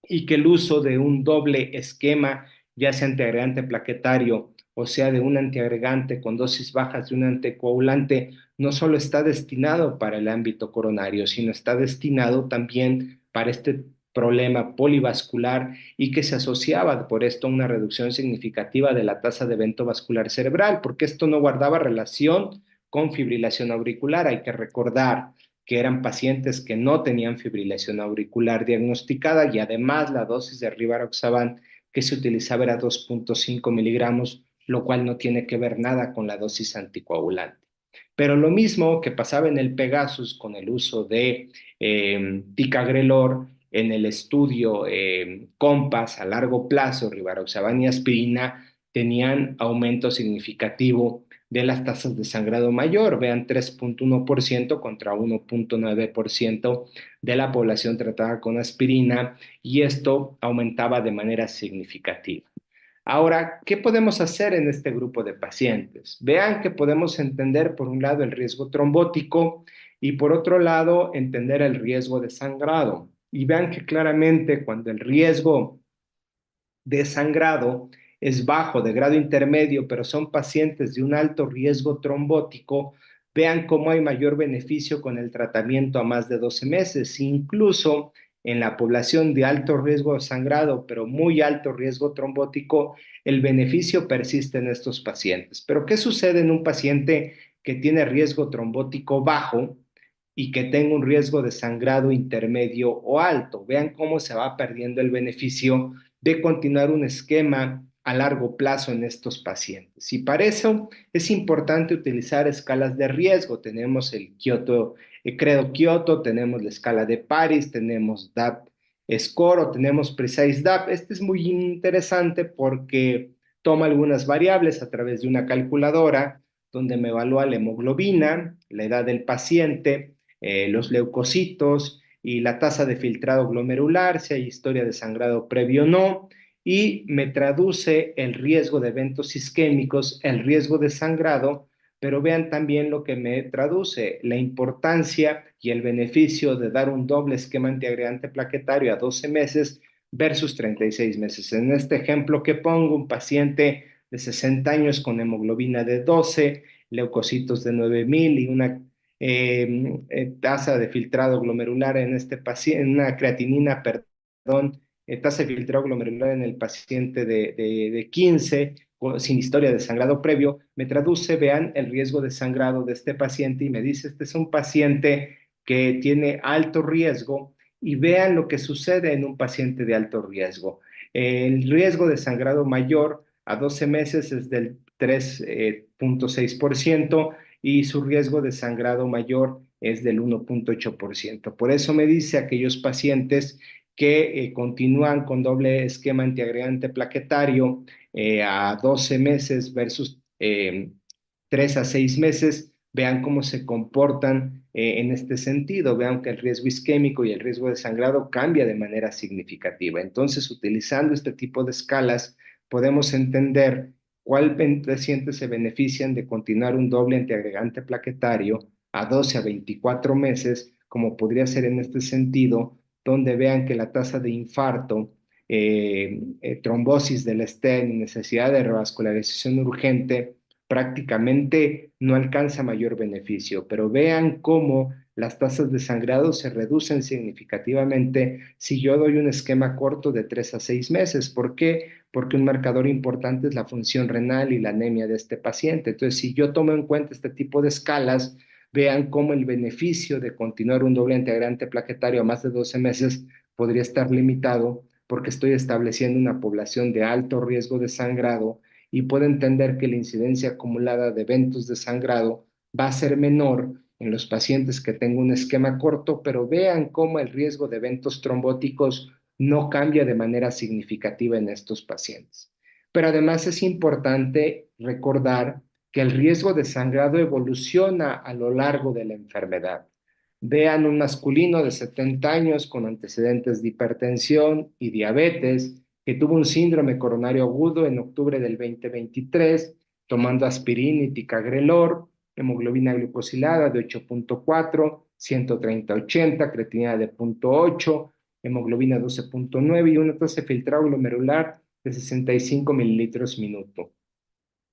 y que el uso de un doble esquema, ya sea antiagregante plaquetario o sea de un antiagregante con dosis bajas de un anticoagulante, no solo está destinado para el ámbito coronario, sino está destinado también para este problema polivascular y que se asociaba por esto a una reducción significativa de la tasa de evento vascular cerebral, porque esto no guardaba relación con fibrilación auricular. Hay que recordar que eran pacientes que no tenían fibrilación auricular diagnosticada y además la dosis de rivaroxaban que se utilizaba era 2.5 miligramos, lo cual no tiene que ver nada con la dosis anticoagulante. Pero lo mismo que pasaba en el Pegasus con el uso de ticagrelor, en el estudio COMPAS a largo plazo, rivaroxaban y aspirina tenían aumento significativo de las tasas de sangrado mayor. Vean, 3.1% contra 1.9% de la población tratada con aspirina y esto aumentaba de manera significativa. Ahora, ¿qué podemos hacer en este grupo de pacientes? Vean que podemos entender por un lado el riesgo trombótico y por otro lado entender el riesgo de sangrado. Y vean que claramente cuando el riesgo de sangrado es bajo, de grado intermedio, pero son pacientes de un alto riesgo trombótico, vean cómo hay mayor beneficio con el tratamiento a más de 12 meses. Incluso en la población de alto riesgo de sangrado, pero muy alto riesgo trombótico, el beneficio persiste en estos pacientes. Pero ¿qué sucede en un paciente que tiene riesgo trombótico bajo y que tenga un riesgo de sangrado intermedio o alto. Vean cómo se va perdiendo el beneficio de continuar un esquema a largo plazo en estos pacientes. Y para eso es importante utilizar escalas de riesgo. Tenemos el Kyoto, Credo Kyoto, tenemos la escala de Paris, tenemos DAP Score o tenemos Precise DAP. Este es muy interesante porque toma algunas variables a través de una calculadora donde me evalúa la hemoglobina, la edad del paciente, los leucocitos y la tasa de filtrado glomerular, si hay historia de sangrado previo o no, y me traduce el riesgo de eventos isquémicos, el riesgo de sangrado, pero vean también lo que me traduce, la importancia y el beneficio de dar un doble esquema antiagregante plaquetario a 12 meses versus 36 meses. En este ejemplo que pongo, un paciente de 60 años con hemoglobina de 12, leucocitos de 9000 y una tasa de filtrado glomerular en este paciente, una creatinina, perdón, tasa de filtrado glomerular en el paciente de 15, sin historia de sangrado previo, me traduce, vean el riesgo de sangrado de este paciente y me dice, este es un paciente que tiene alto riesgo y vean lo que sucede en un paciente de alto riesgo. El riesgo de sangrado mayor a 12 meses es del 3,6% y su riesgo de sangrado mayor es del 1,8%. Por eso me dice aquellos pacientes que continúan con doble esquema antiagregante plaquetario a 12 meses versus 3 a 6 meses, vean cómo se comportan en este sentido, vean que el riesgo isquémico y el riesgo de sangrado cambia de manera significativa. Entonces, utilizando este tipo de escalas, podemos entender cuál pacientes se benefician de continuar un doble antiagregante plaquetario a 12 a 24 meses, como podría ser en este sentido, donde vean que la tasa de infarto, trombosis del stent y necesidad de revascularización urgente prácticamente no alcanza mayor beneficio, pero vean cómo las tasas de sangrado se reducen significativamente si yo doy un esquema corto de 3 a 6 meses. ¿Por qué? Porque un marcador importante es la función renal y la anemia de este paciente. Entonces, si yo tomo en cuenta este tipo de escalas, vean cómo el beneficio de continuar un doble integrante plaquetario a más de 12 meses podría estar limitado porque estoy estableciendo una población de alto riesgo de sangrado y puedo entender que la incidencia acumulada de eventos de sangrado va a ser menor en los pacientes que tengo un esquema corto, pero vean cómo el riesgo de eventos trombóticos no cambia de manera significativa en estos pacientes. Pero además es importante recordar que el riesgo de sangrado evoluciona a lo largo de la enfermedad. Vean un masculino de 70 años con antecedentes de hipertensión y diabetes que tuvo un síndrome coronario agudo en octubre del 2023, tomando aspirina y ticagrelor, hemoglobina glucosilada de 8,4, 130/80, creatinina de 0,8, hemoglobina 12,9 y una tasa de filtrado glomerular de 65 mililitros minuto.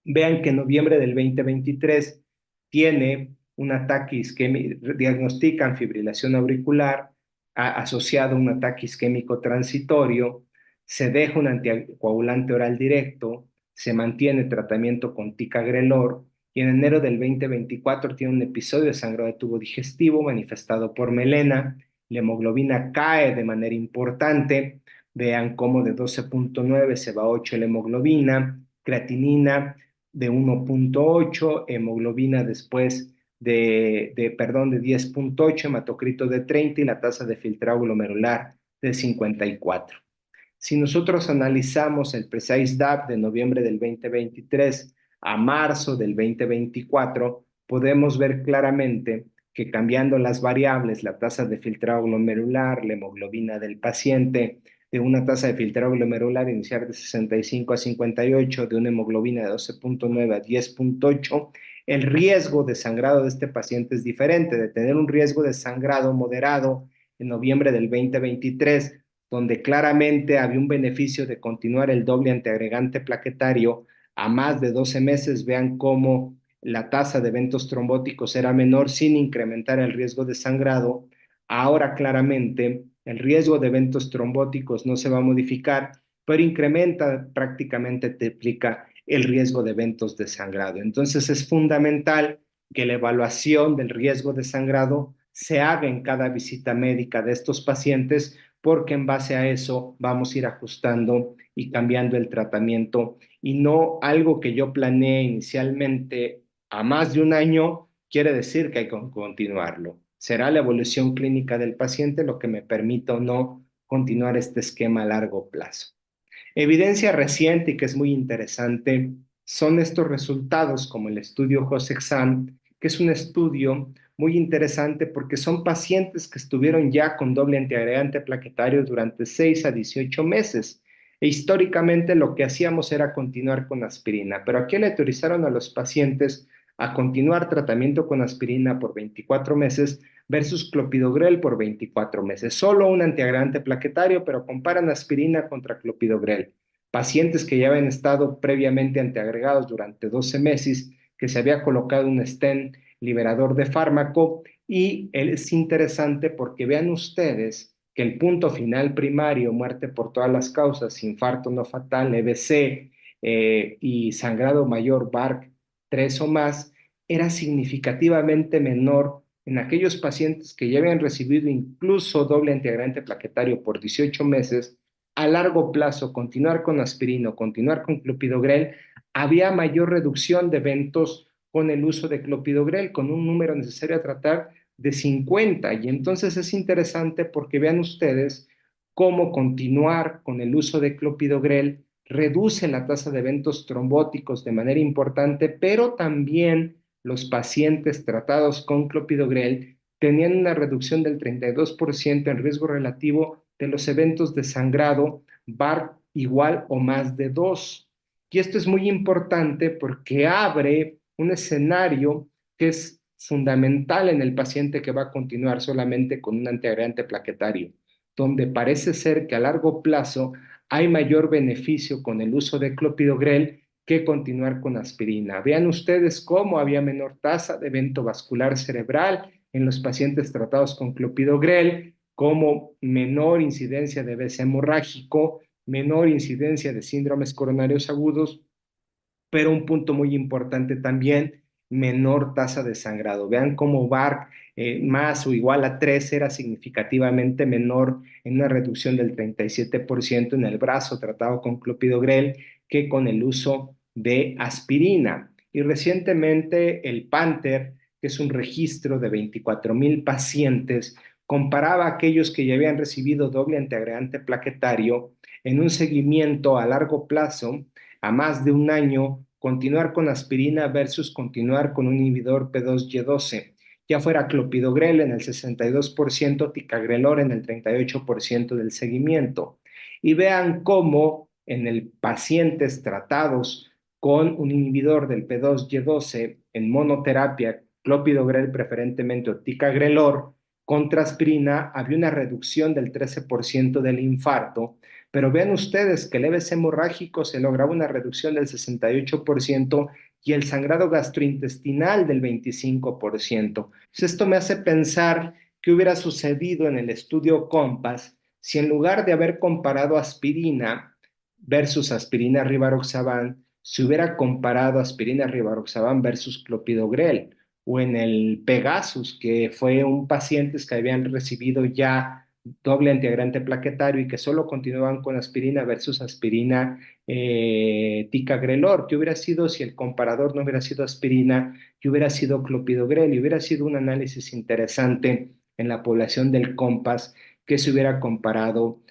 Vean que en noviembre del 2023 tiene un ataque isquémico, diagnostican fibrilación auricular asociado a un ataque isquémico transitorio, se deja un anticoagulante oral directo, se mantiene tratamiento con ticagrelor y en enero del 2024 tiene un episodio de sangrado de tubo digestivo manifestado por melena, la hemoglobina cae de manera importante, vean cómo de 12,9 se va a 8 la hemoglobina, creatinina de 1,8, hemoglobina después de 10,8, hematocrito de 30 y la tasa de filtrado glomerular de 54. Si nosotros analizamos el Precise DAP de noviembre del 2023 a marzo del 2024, podemos ver claramente que cambiando las variables, la tasa de filtrado glomerular, la hemoglobina del paciente, de una tasa de filtrado glomerular inicial de 65 a 58, de una hemoglobina de 12,9 a 10,8, el riesgo de sangrado de este paciente es diferente, de tener un riesgo de sangrado moderado en noviembre del 2023, donde claramente había un beneficio de continuar el doble antiagregante plaquetario a más de 12 meses. Vean cómo la tasa de eventos trombóticos era menor sin incrementar el riesgo de sangrado. Ahora claramente el riesgo de eventos trombóticos no se va a modificar, pero incrementa, prácticamente triplica el riesgo de eventos de sangrado. Entonces es fundamental que la evaluación del riesgo de sangrado se haga en cada visita médica de estos pacientes, porque en base a eso vamos a ir ajustando y cambiando el tratamiento, y no algo que yo planeé inicialmente a más de un año, quiere decir que hay que continuarlo. Será la evolución clínica del paciente lo que me permita o no continuar este esquema a largo plazo. Evidencia reciente y que es muy interesante son estos resultados como el estudio JOSEXAM, que es un estudio muy interesante porque son pacientes que estuvieron ya con doble antiagregante plaquetario durante 6 a 18 meses. E históricamente lo que hacíamos era continuar con aspirina, pero aquí le autorizaron a los pacientes a continuar tratamiento con aspirina por 24 meses versus clopidogrel por 24 meses. Solo un antiagregante plaquetario, pero comparan aspirina contra clopidogrel. Pacientes que ya habían estado previamente antiagregados durante 12 meses, que se había colocado un stent liberador de fármaco, y es interesante porque vean ustedes que el punto final primario, muerte por todas las causas, infarto no fatal, EBC, y sangrado mayor BARC 3 o más, era significativamente menor en aquellos pacientes que ya habían recibido incluso doble antiagregante plaquetario por 18 meses. A largo plazo, continuar con aspirina o continuar con clopidogrel, había mayor reducción de eventos con el uso de clopidogrel, con un número necesario a tratar de 50. Y entonces es interesante porque vean ustedes cómo continuar con el uso de clopidogrel reduce la tasa de eventos trombóticos de manera importante, pero también los pacientes tratados con clopidogrel tenían una reducción del 32% en riesgo relativo de los eventos de sangrado BARC igual o más de 2. Y esto es muy importante porque abre un escenario que es fundamental en el paciente que va a continuar solamente con un antiagregante plaquetario, donde parece ser que a largo plazo hay mayor beneficio con el uso de clopidogrel que continuar con aspirina. Vean ustedes cómo había menor tasa de evento vascular cerebral en los pacientes tratados con clopidogrel, como menor incidencia de BC hemorrágico, menor incidencia de síndromes coronarios agudos, pero un punto muy importante también, menor tasa de sangrado. Vean cómo BARC más o igual a 3 era significativamente menor en una reducción del 37% en el brazo tratado con clopidogrel que con el uso de aspirina. Y recientemente el Panther, que es un registro de 24,000 pacientes, comparaba a aquellos que ya habían recibido doble antiagregante plaquetario en un seguimiento a largo plazo a más de un año, continuar con aspirina versus continuar con un inhibidor P2Y12, ya fuera clopidogrel en el 62%, ticagrelor en el 38% del seguimiento. Y vean cómo en el pacientes tratados con un inhibidor del P2Y12 en monoterapia, clopidogrel preferentemente o ticagrelor, contra aspirina había una reducción del 13% del infarto, pero vean ustedes que el EBC hemorrágico se lograba una reducción del 68% y el sangrado gastrointestinal del 25%. Entonces, esto me hace pensar qué hubiera sucedido en el estudio COMPAS si en lugar de haber comparado aspirina versus aspirina rivaroxaban, se hubiera comparado aspirina rivaroxaban versus clopidogrel, o en el Pegasus, que fue un paciente que habían recibido ya doble antiagregante plaquetario y que solo continuaban con aspirina versus aspirina ticagrelor. ¿Qué hubiera sido si el comparador no hubiera sido aspirina, que hubiera sido clopidogrel? Y hubiera sido un análisis interesante en la población del COMPAS que se hubiera comparado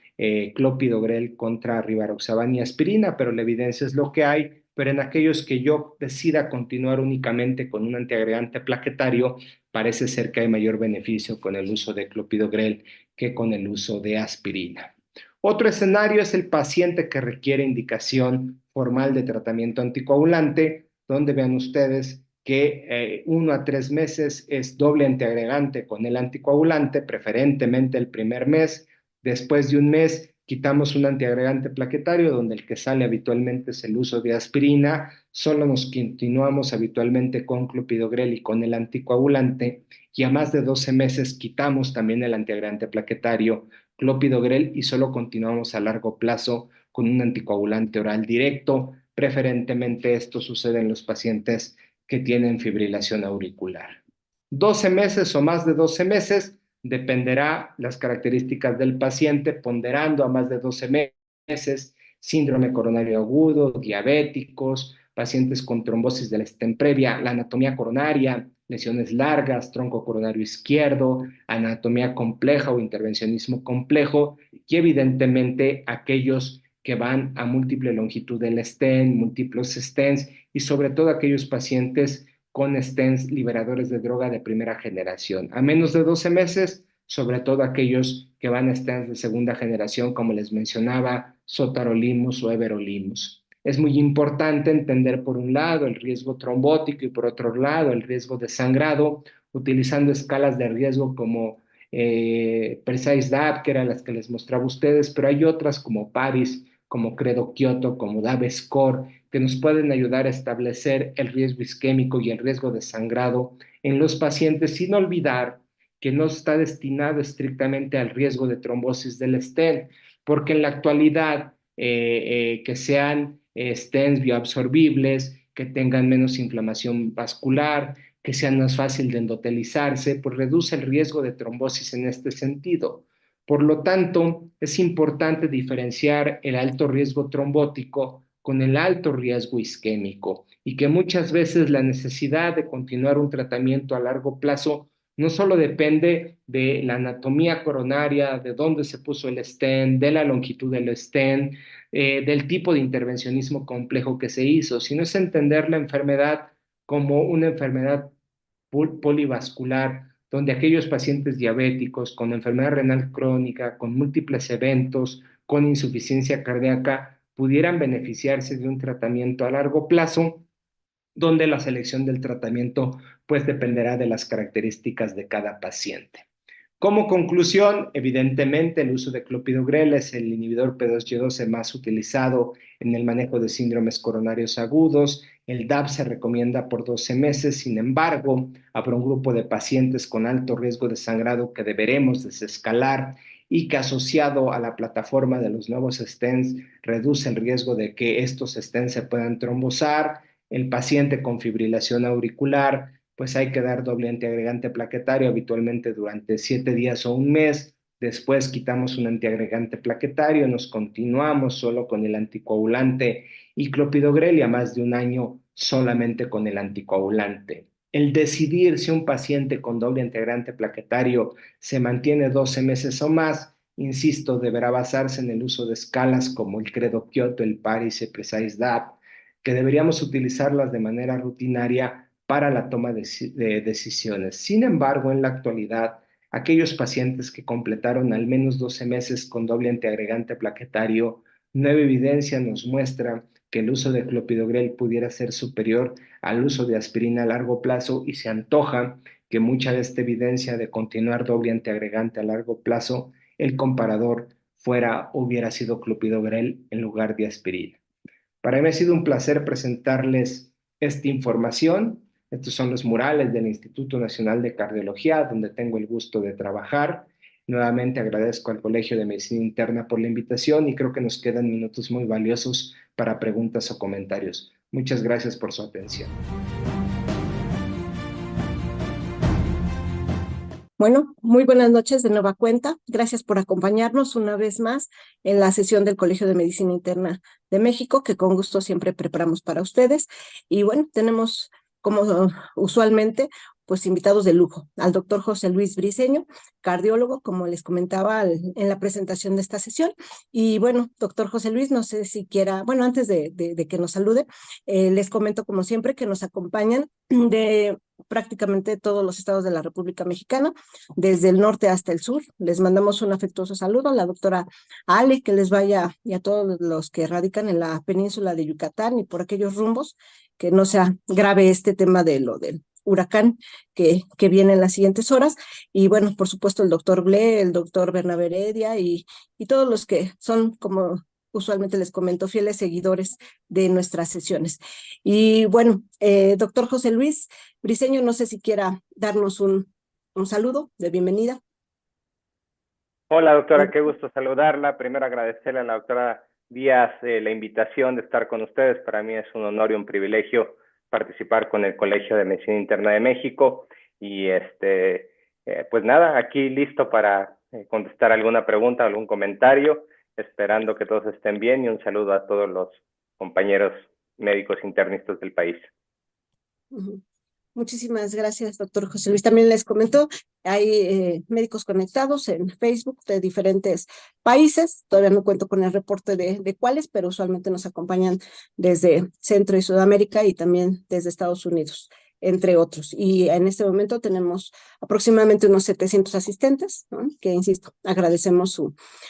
clopidogrel contra rivaroxaban y aspirina, pero la evidencia es lo que hay. Pero en aquellos que yo decida continuar únicamente con un antiagregante plaquetario, parece ser que hay mayor beneficio con el uso de clopidogrel que con el uso de aspirina. Otro escenario es el paciente que requiere indicación formal de tratamiento anticoagulante, donde vean ustedes que 1 a 3 meses es doble antiagregante con el anticoagulante, preferentemente el primer mes. Después de un mes quitamos un antiagregante plaquetario, donde el que sale habitualmente es el uso de aspirina. Solo nos continuamos habitualmente con clopidogrel y con el anticoagulante, y a más de 12 meses quitamos también el antiagregante plaquetario, clopidogrel, y solo continuamos a largo plazo con un anticoagulante oral directo. Preferentemente esto sucede en los pacientes que tienen fibrilación auricular. 12 meses o más de 12 meses, dependerá las características del paciente, ponderando a más de 12 meses, síndrome coronario agudo, diabéticos, pacientes con trombosis del stent previa, la anatomía coronaria, lesiones largas, tronco coronario izquierdo, anatomía compleja o intervencionismo complejo, y evidentemente aquellos que van a múltiple longitud del stent, múltiples stents, y sobre todo aquellos pacientes con stents liberadores de droga de primera generación. A menos de 12 meses, sobre todo aquellos que van a stents de segunda generación, como les mencionaba, sotarolimus o everolimus. Es muy importante entender, por un lado, el riesgo trombótico y por otro lado, el riesgo de sangrado, utilizando escalas de riesgo como Precise-DAB, que eran las que les mostraba a ustedes, pero hay otras como PARIS, como Credo Kyoto, como DAB-Score, que nos pueden ayudar a establecer el riesgo isquémico y el riesgo de sangrado en los pacientes, sin olvidar que no está destinado estrictamente al riesgo de trombosis del stent, porque en la actualidad que sean stents bioabsorbibles, que tengan menos inflamación vascular, que sean más fácil de endotelizarse, pues reduce el riesgo de trombosis en este sentido. Por lo tanto, es importante diferenciar el alto riesgo trombótico con el alto riesgo isquémico y que muchas veces la necesidad de continuar un tratamiento a largo plazo no solo depende de la anatomía coronaria, de dónde se puso el stent, de la longitud del stent, del tipo de intervencionismo complejo que se hizo, sino es entender la enfermedad como una enfermedad polivascular, donde aquellos pacientes diabéticos con enfermedad renal crónica, con múltiples eventos, con insuficiencia cardíaca, pudieran beneficiarse de un tratamiento a largo plazo, donde la selección del tratamiento pues dependerá de las características de cada paciente. Como conclusión, evidentemente el uso de clopidogrel es el inhibidor P2Y12 más utilizado en el manejo de síndromes coronarios agudos. El DAB se recomienda por 12 meses, sin embargo, habrá un grupo de pacientes con alto riesgo de sangrado que deberemos desescalar y que asociado a la plataforma de los nuevos stents reduce el riesgo de que estos stents se puedan trombosar. El paciente con fibrilación auricular, pues hay que dar doble antiagregante plaquetario habitualmente durante 7 días o un mes. Después quitamos un antiagregante plaquetario, nos continuamos solo con el anticoagulante y clopidogrel y a más de un año solamente con el anticoagulante. El decidir si un paciente con doble antiagregante plaquetario se mantiene 12 meses o más, insisto, deberá basarse en el uso de escalas como el Credo Kyoto, el PARIS, el Precise-DAB, que deberíamos utilizarlas de manera rutinaria para la toma de decisiones. Sin embargo, en la actualidad, aquellos pacientes que completaron al menos 12 meses con doble antiagregante plaquetario, nueva evidencia nos muestra que el uso de clopidogrel pudiera ser superior al uso de aspirina a largo plazo y se antoja que mucha de esta evidencia de continuar doble antiagregante a largo plazo, el comparador hubiera sido clopidogrel en lugar de aspirina. Para mí ha sido un placer presentarles esta información. Estos son los murales del Instituto Nacional de Cardiología, donde tengo el gusto de trabajar. Nuevamente agradezco al Colegio de Medicina Interna por la invitación y creo que nos quedan minutos muy valiosos para preguntas o comentarios. Muchas gracias por su atención. Bueno, muy buenas noches de nueva cuenta. Gracias por acompañarnos una vez más en la sesión del Colegio de Medicina Interna de México, que con gusto siempre preparamos para ustedes. Y bueno, tenemos como usualmente, pues invitados de lujo, al doctor José Luis Briceño, cardiólogo, como les comentaba en la presentación de esta sesión. Y bueno, doctor José Luis, no sé si quiera, bueno, antes de que nos salude, les comento como siempre que nos acompañan de prácticamente todos los estados de la República Mexicana, desde el norte hasta el sur. Les mandamos un afectuoso saludo a la doctora Ale, que les vaya, y a todos los que radican en la península de Yucatán y por aquellos rumbos, que no sea grave este tema de lo del huracán que viene en las siguientes horas. Y bueno, por supuesto, el doctor Ble, el doctor Bernabé Heredia y todos los que son, como usualmente les comento, fieles seguidores de nuestras sesiones. Y bueno, doctor José Luis Briceño, no sé si quiera darnos un saludo de bienvenida. Hola, doctora, qué gusto saludarla. Primero agradecerle a la doctora Díaz la invitación de estar con ustedes. Para mí es un honor y un privilegio participar con el Colegio de Medicina Interna de México y pues nada, aquí listo para contestar alguna pregunta, algún comentario, esperando que todos estén bien y un saludo a todos los compañeros médicos internistas del país. Muchísimas gracias, doctor José Luis. También les comento, hay médicos conectados en Facebook de diferentes países. Todavía no cuento con el reporte de cuáles, pero usualmente nos acompañan desde Centro y Sudamérica y también desde Estados Unidos, entre otros. Y en este momento tenemos aproximadamente unos 700 asistentes, ¿no? Que, insisto, agradecemos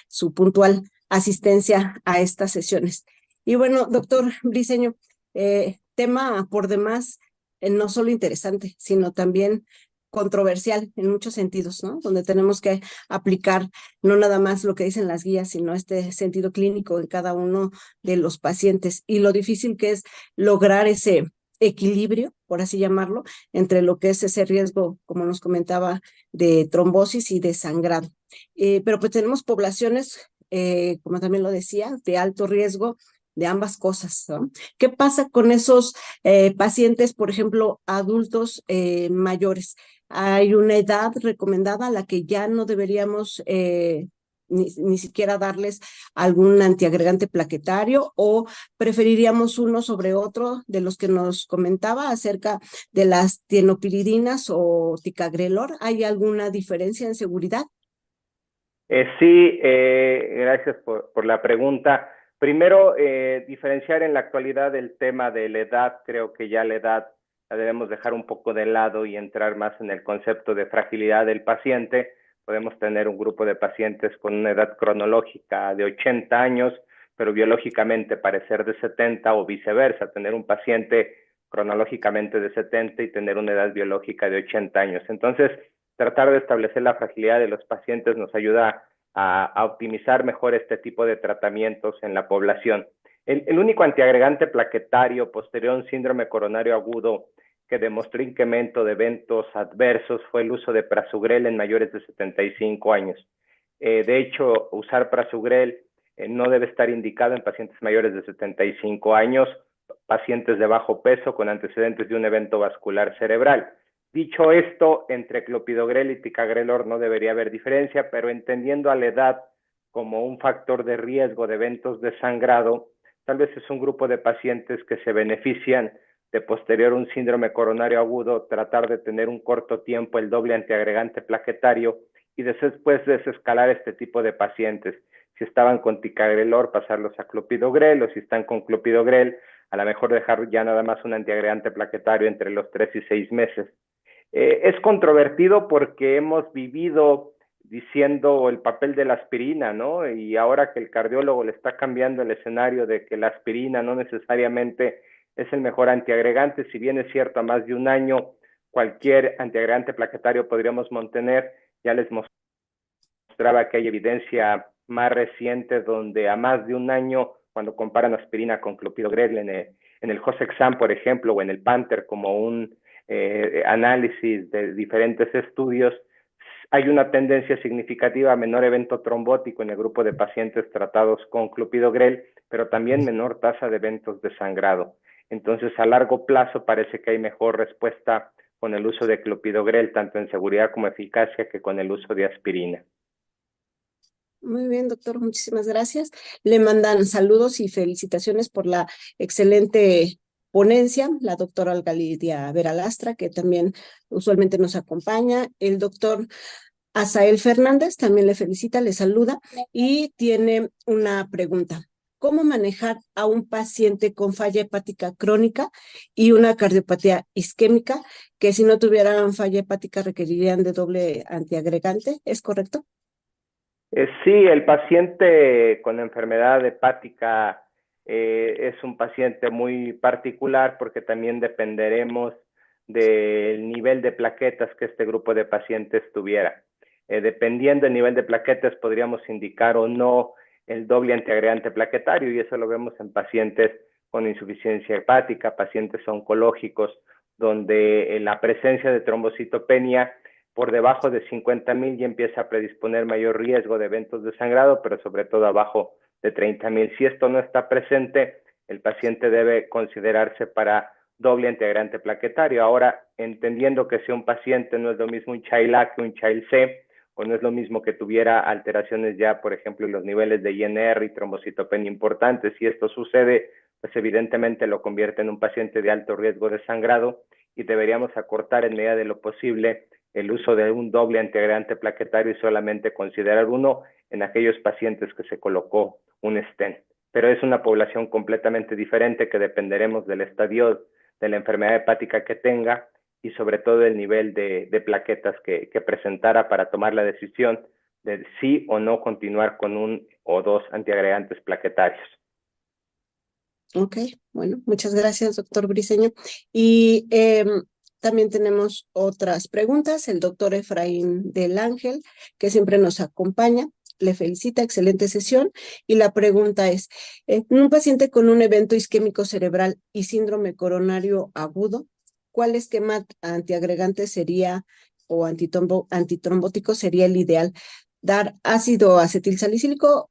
su puntual asistencia a estas sesiones. Y bueno, doctor Briceño, tema por demás no solo interesante, sino también controversial en muchos sentidos, ¿no? Donde tenemos que aplicar no nada más lo que dicen las guías, sino este sentido clínico en cada uno de los pacientes y lo difícil que es lograr ese equilibrio, por así llamarlo, entre lo que es ese riesgo, como nos comentaba, de trombosis y de sangrado. Pero pues tenemos poblaciones, como también lo decía, de alto riesgo de ambas cosas, ¿no? ¿Qué pasa con esos pacientes, por ejemplo, adultos mayores? Hay una edad recomendada a la que ya no deberíamos ni siquiera darles algún antiagregante plaquetario o preferiríamos uno sobre otro de los que nos comentaba acerca de las tienopiridinas o ticagrelor. ¿Hay alguna diferencia en seguridad? Sí, gracias por la pregunta. Primero, diferenciar en la actualidad el tema de la edad. Creo que ya la edad la debemos dejar un poco de lado y entrar más en el concepto de fragilidad del paciente. Podemos tener un grupo de pacientes con una edad cronológica de 80 años, pero biológicamente parecer de 70 o viceversa, tener un paciente cronológicamente de 70 y tener una edad biológica de 80 años. Entonces, tratar de establecer la fragilidad de los pacientes nos ayuda a optimizar mejor este tipo de tratamientos en la población. El único antiagregante plaquetario posterior a un síndrome coronario agudo que demostró incremento de eventos adversos fue el uso de prasugrel en mayores de 75 años. De hecho, usar prasugrel no debe estar indicado en pacientes mayores de 75 años, pacientes de bajo peso con antecedentes de un evento vascular cerebral. Dicho esto, entre clopidogrel y ticagrelor no debería haber diferencia, pero entendiendo a la edad como un factor de riesgo de eventos de sangrado, tal vez es un grupo de pacientes que se benefician de posterior un síndrome coronario agudo, tratar de tener un corto tiempo el doble antiagregante plaquetario y después desescalar este tipo de pacientes. Si estaban con ticagrelor, pasarlos a clopidogrel, o si están con clopidogrel, a lo mejor dejar ya nada más un antiagregante plaquetario entre los 3 y 6 meses. Es controvertido porque hemos vivido diciendo el papel de la aspirina, ¿no? Y ahora que el cardiólogo le está cambiando el escenario de que la aspirina no necesariamente es el mejor antiagregante, si bien es cierto, a más de un año cualquier antiagregante plaquetario podríamos mantener, ya les mostraba que hay evidencia más reciente donde a más de un año, cuando comparan aspirina con clopidogrel en el JOSEXAM, por ejemplo, o en el PANTHER como un análisis de diferentes estudios, hay una tendencia significativa a menor evento trombótico en el grupo de pacientes tratados con clopidogrel, pero también menor tasa de eventos de sangrado. Entonces, a largo plazo parece que hay mejor respuesta con el uso de clopidogrel, tanto en seguridad como eficacia, que con el uso de aspirina. Muy bien, doctor, muchísimas gracias. Le mandan saludos y felicitaciones por la excelente ponencia, la doctora Olga Lidia Vera Lastra, que también usualmente nos acompaña. El doctor Asael Fernández también le felicita, le saluda y tiene una pregunta. ¿Cómo manejar a un paciente con falla hepática crónica y una cardiopatía isquémica que si no tuvieran falla hepática requerirían de doble antiagregante? ¿Es correcto? Sí, el paciente con enfermedad hepática es un paciente muy particular porque también dependeremos del nivel de plaquetas que este grupo de pacientes tuviera. Dependiendo del nivel de plaquetas podríamos indicar o no el doble antiagregante plaquetario y eso lo vemos en pacientes con insuficiencia hepática, pacientes oncológicos, donde la presencia de trombocitopenia por debajo de 50,000 ya empieza a predisponer mayor riesgo de eventos de sangrado, pero sobre todo abajo de 30,000. Si esto no está presente, el paciente debe considerarse para doble antiagregante plaquetario. Ahora, entendiendo que si un paciente no es lo mismo un Child A que un Child C, o no es lo mismo que tuviera alteraciones ya, por ejemplo, en los niveles de INR y trombocitopenia importantes, si esto sucede, pues evidentemente lo convierte en un paciente de alto riesgo de sangrado y deberíamos acortar en medida de lo posible el uso de un doble antiagregante plaquetario y solamente considerar uno en aquellos pacientes que se colocó un stent. Pero es una población completamente diferente que dependeremos del estadio de la enfermedad hepática que tenga y sobre todo del nivel de plaquetas que presentara para tomar la decisión de sí o no continuar con un o dos antiagregantes plaquetarios. Ok, bueno, muchas gracias, doctor Briceño. Y también tenemos otras preguntas. El doctor Efraín del Ángel, que siempre nos acompaña, le felicita, excelente sesión. Y la pregunta es, en un paciente con un evento isquémico cerebral y síndrome coronario agudo, ¿cuál esquema antiagregante sería o antitrombótico sería el ideal? ¿Dar ácido acetilsalicílico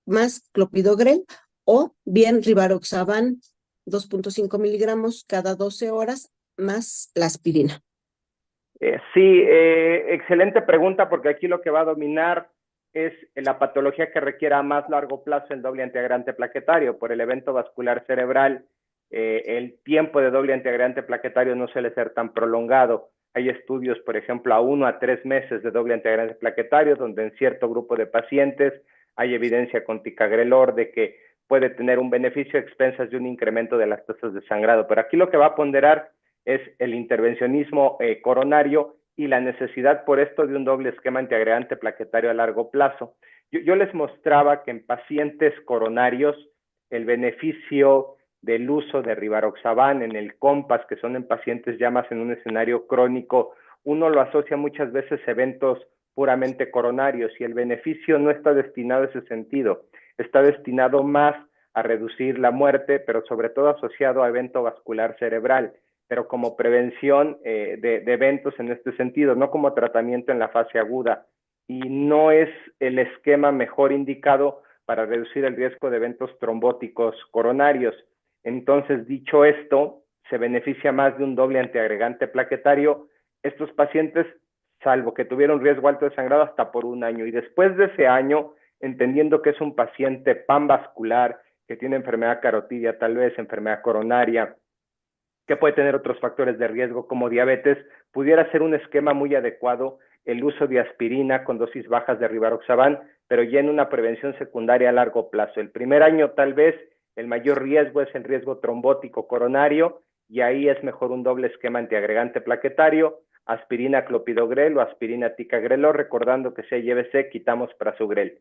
más clopidogrel o bien rivaroxaban 2.5 miligramos cada 12 horas más la aspirina? Sí, excelente pregunta, porque aquí lo que va a dominar es la patología que requiera a más largo plazo el doble antiagregante plaquetario. Por el evento vascular cerebral, el tiempo de doble antiagregante plaquetario no suele ser tan prolongado. Hay estudios, por ejemplo, a 1 a 3 meses de doble antiagregante plaquetario, donde en cierto grupo de pacientes hay evidencia con ticagrelor de que puede tener un beneficio a expensas de un incremento de las tasas de sangrado. Pero aquí lo que va a ponderar es el intervencionismo coronario y la necesidad por esto de un doble esquema antiagregante plaquetario a largo plazo. Yo les mostraba que en pacientes coronarios el beneficio del uso de rivaroxaban en el COMPASS, que son en pacientes ya más en un escenario crónico, uno lo asocia muchas veces a eventos puramente coronarios y el beneficio no está destinado a ese sentido, está destinado más a reducir la muerte, pero sobre todo asociado a evento vascular cerebral, pero como prevención de eventos en este sentido, no como tratamiento en la fase aguda. Y no es el esquema mejor indicado para reducir el riesgo de eventos trombóticos coronarios. Entonces, dicho esto, se beneficia más de un doble antiagregante plaquetario. Estos pacientes, salvo que tuvieron riesgo alto de sangrado, hasta por 1 año. Y después de ese año, entendiendo que es un paciente panvascular, que tiene enfermedad carotidia, tal vez enfermedad coronaria, que puede tener otros factores de riesgo como diabetes, pudiera ser un esquema muy adecuado el uso de aspirina con dosis bajas de rivaroxaban, pero ya en una prevención secundaria a largo plazo. El primer año tal vez el mayor riesgo es el riesgo trombótico coronario y ahí es mejor un doble esquema antiagregante plaquetario, aspirina clopidogrel o aspirina ticagrelor, recordando que si hay EBC quitamos prasugrel.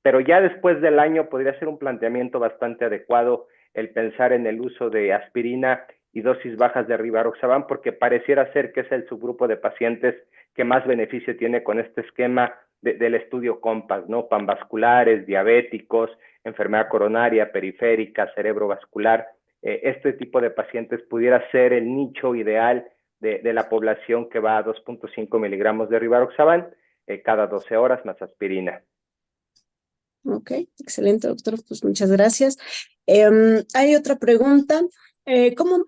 Pero ya después del año podría ser un planteamiento bastante adecuado el pensar en el uso de aspirina y dosis bajas de rivaroxaban, porque pareciera ser que es el subgrupo de pacientes que más beneficio tiene con este esquema del estudio COMPASS, ¿no? Panvasculares, diabéticos, enfermedad coronaria, periférica, cerebrovascular. Este tipo de pacientes pudiera ser el nicho ideal de la población que va a 2.5 miligramos de rivaroxaban cada 12 horas más aspirina. Ok, excelente, doctor. Pues muchas gracias. Hay otra pregunta. ¿Cómo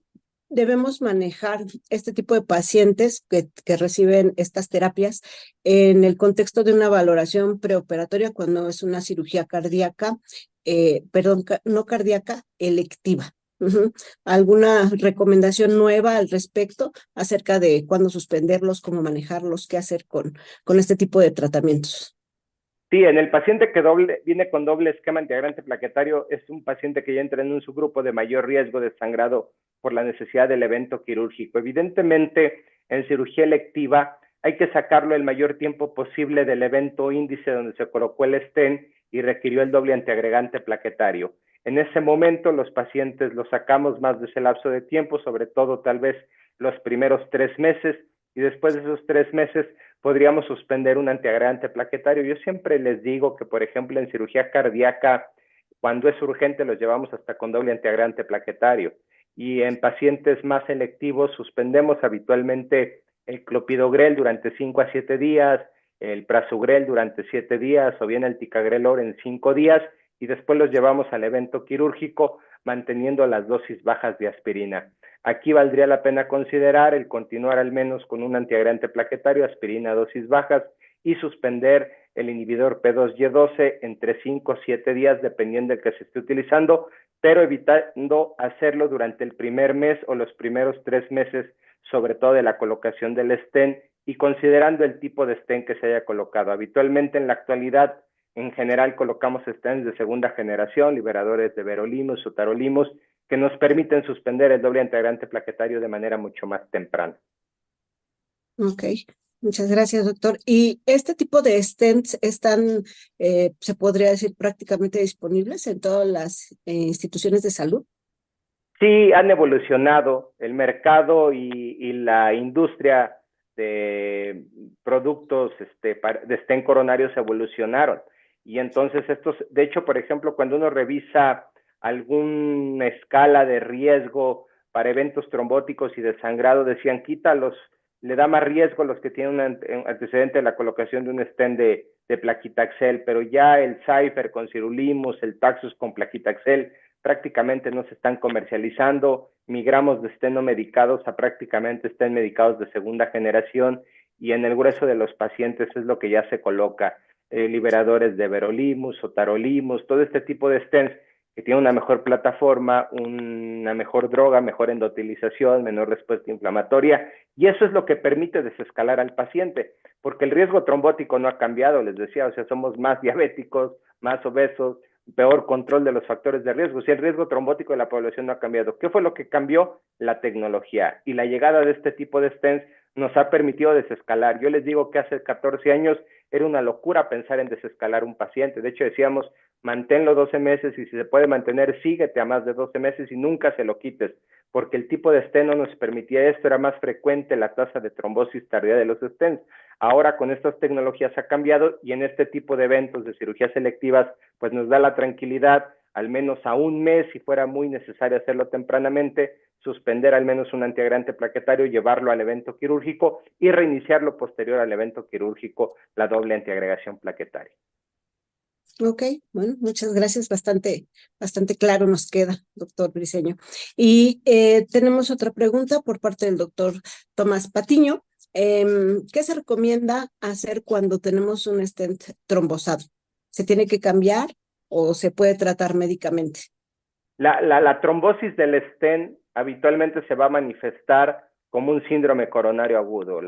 debemos manejar este tipo de pacientes que reciben estas terapias en el contexto de una valoración preoperatoria cuando es una cirugía cardíaca, no cardíaca, electiva? ¿Alguna recomendación nueva al respecto acerca de cuándo suspenderlos, cómo manejarlos, qué hacer con este tipo de tratamientos? Sí, en el paciente que viene con doble esquema antiagregante plaquetario es un paciente que ya entra en un subgrupo de mayor riesgo de sangrado por la necesidad del evento quirúrgico. Evidentemente, en cirugía electiva hay que sacarlo el mayor tiempo posible del evento índice donde se colocó el stent y requirió el doble antiagregante plaquetario. En ese momento los pacientes los sacamos más de ese lapso de tiempo, sobre todo tal vez los primeros 3 meses, y después de esos 3 meses podríamos suspender un antiagregante plaquetario. Yo siempre les digo que, por ejemplo, en cirugía cardíaca, cuando es urgente, los llevamos hasta con doble antiagregante plaquetario. Y en pacientes más selectivos, suspendemos habitualmente el clopidogrel durante 5 a 7 días, el prasugrel durante 7 días, o bien el ticagrelor en 5 días, y después los llevamos al evento quirúrgico, manteniendo las dosis bajas de aspirina. Aquí valdría la pena considerar el continuar al menos con un antiagregante plaquetario, aspirina a dosis bajas, y suspender el inhibidor P2Y12 entre 5 o 7 días, dependiendo del que se esté utilizando, pero evitando hacerlo durante el primer mes o los primeros 3 meses, sobre todo de la colocación del stent, y considerando el tipo de stent que se haya colocado. Habitualmente en la actualidad, en general, colocamos stents de segunda generación, liberadores de verolimus o tarolimus, que nos permiten suspender el doble antiagregante plaquetario de manera mucho más temprana. Ok, muchas gracias, doctor. ¿Y este tipo de stents están, se podría decir, prácticamente disponibles en todas las instituciones de salud? Sí, han evolucionado el mercado y la industria de productos de stent coronarios evolucionaron. Y entonces estos, de hecho, por ejemplo, cuando uno revisa alguna escala de riesgo para eventos trombóticos y de sangrado, decían, quítalos, le da más riesgo a los que tienen un antecedente de la colocación de un stent de plaquitaxel, pero ya el Cypher con sirolimus, el Taxus con plaquitaxel, prácticamente no se están comercializando, migramos de stent no medicados a prácticamente stent medicados de segunda generación, y en el grueso de los pacientes es lo que ya se coloca, liberadores de verolimus o tarolimus, todo este tipo de stents que tienen una mejor plataforma, una mejor droga, mejor endotelización, menor respuesta inflamatoria, y eso es lo que permite desescalar al paciente, porque el riesgo trombótico no ha cambiado, les decía, o sea, somos más diabéticos, más obesos, peor control de los factores de riesgo. Si el riesgo trombótico de la población no ha cambiado, ¿qué fue lo que cambió? La tecnología. Y la llegada de este tipo de stents nos ha permitido desescalar. Yo les digo que hace 14 años era una locura pensar en desescalar un paciente. De hecho, decíamos, manténlo 12 meses y si se puede mantener, síguete a más de 12 meses y nunca se lo quites, porque el tipo de stent no nos permitía esto, era más frecuente la tasa de trombosis tardía de los stents. Ahora con estas tecnologías ha cambiado y en este tipo de eventos de cirugías selectivas pues nos da la tranquilidad, al menos a un mes, si fuera muy necesario hacerlo tempranamente, suspender al menos un antiagregante plaquetario, llevarlo al evento quirúrgico y reiniciarlo posterior al evento quirúrgico, la doble antiagregación plaquetaria. Ok, bueno, muchas gracias. Bastante claro nos queda, doctor Briceño. Y tenemos otra pregunta por parte del doctor Tomás Patiño. ¿Qué se recomienda hacer cuando tenemos un stent trombosado? ¿Se tiene que cambiar o se puede tratar médicamente? La trombosis del stent habitualmente se va a manifestar como un síndrome coronario agudo.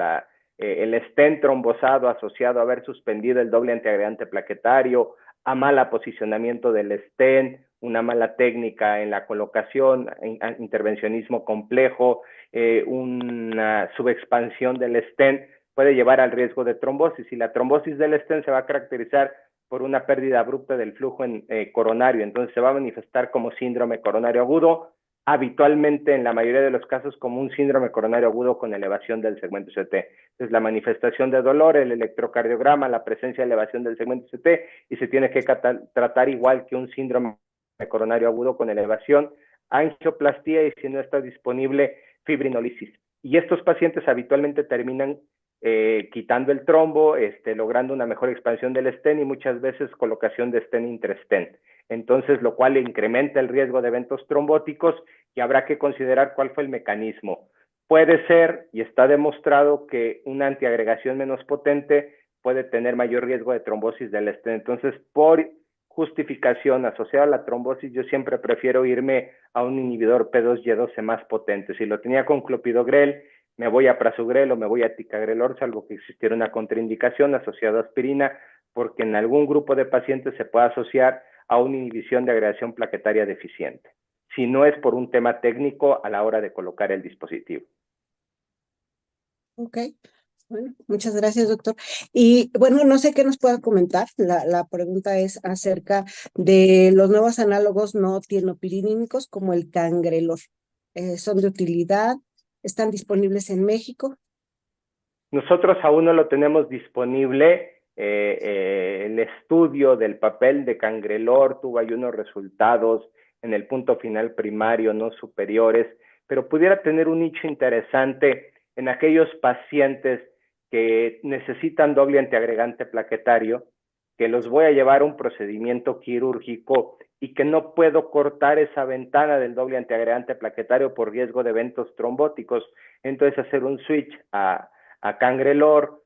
El stent trombosado asociado a haber suspendido el doble antiagregante plaquetario, a mal posicionamiento del stent, una mala técnica en la colocación, intervencionismo complejo, una subexpansión del stent, puede llevar al riesgo de trombosis. Y la trombosis del stent se va a caracterizar por una pérdida abrupta del flujo coronario, entonces se va a manifestar como síndrome coronario agudo, habitualmente en la mayoría de los casos como un síndrome coronario agudo con elevación del segmento CT. Entonces la manifestación de dolor, el electrocardiograma, la presencia de elevación del segmento CT, y se tiene que tratar igual que un síndrome coronario agudo con elevación, angioplastía y si no está disponible, fibrinolisis. Y estos pacientes habitualmente terminan quitando el trombo, logrando una mejor expansión del stent y muchas veces colocación de stent intrastent. Entonces, lo cual incrementa el riesgo de eventos trombóticos y habrá que considerar cuál fue el mecanismo. Puede ser, y está demostrado, que una antiagregación menos potente puede tener mayor riesgo de trombosis del stent. Entonces, por justificación asociada a la trombosis, yo siempre prefiero irme a un inhibidor P2Y12 más potente. Si lo tenía con clopidogrel, me voy a prasugrel o me voy a ticagrelor, salvo que existiera una contraindicación asociada a aspirina, porque en algún grupo de pacientes se puede asociar a una inhibición de agregación plaquetaria deficiente, si no es por un tema técnico a la hora de colocar el dispositivo. Ok, bueno, muchas gracias, doctor. Y bueno, no sé qué nos pueda comentar. La pregunta es acerca de los nuevos análogos no tienopirínicos como el cangrelor. ¿Son de utilidad? ¿Están disponibles en México? Nosotros aún no lo tenemos disponible. El estudio del papel de cangrelor tuvo ahí unos resultados en el punto final primario, no superiores, pero pudiera tener un nicho interesante en aquellos pacientes que necesitan doble antiagregante plaquetario, que los voy a llevar a un procedimiento quirúrgico y que no puedo cortar esa ventana del doble antiagregante plaquetario por riesgo de eventos trombóticos. Entonces hacer un switch a cangrelor,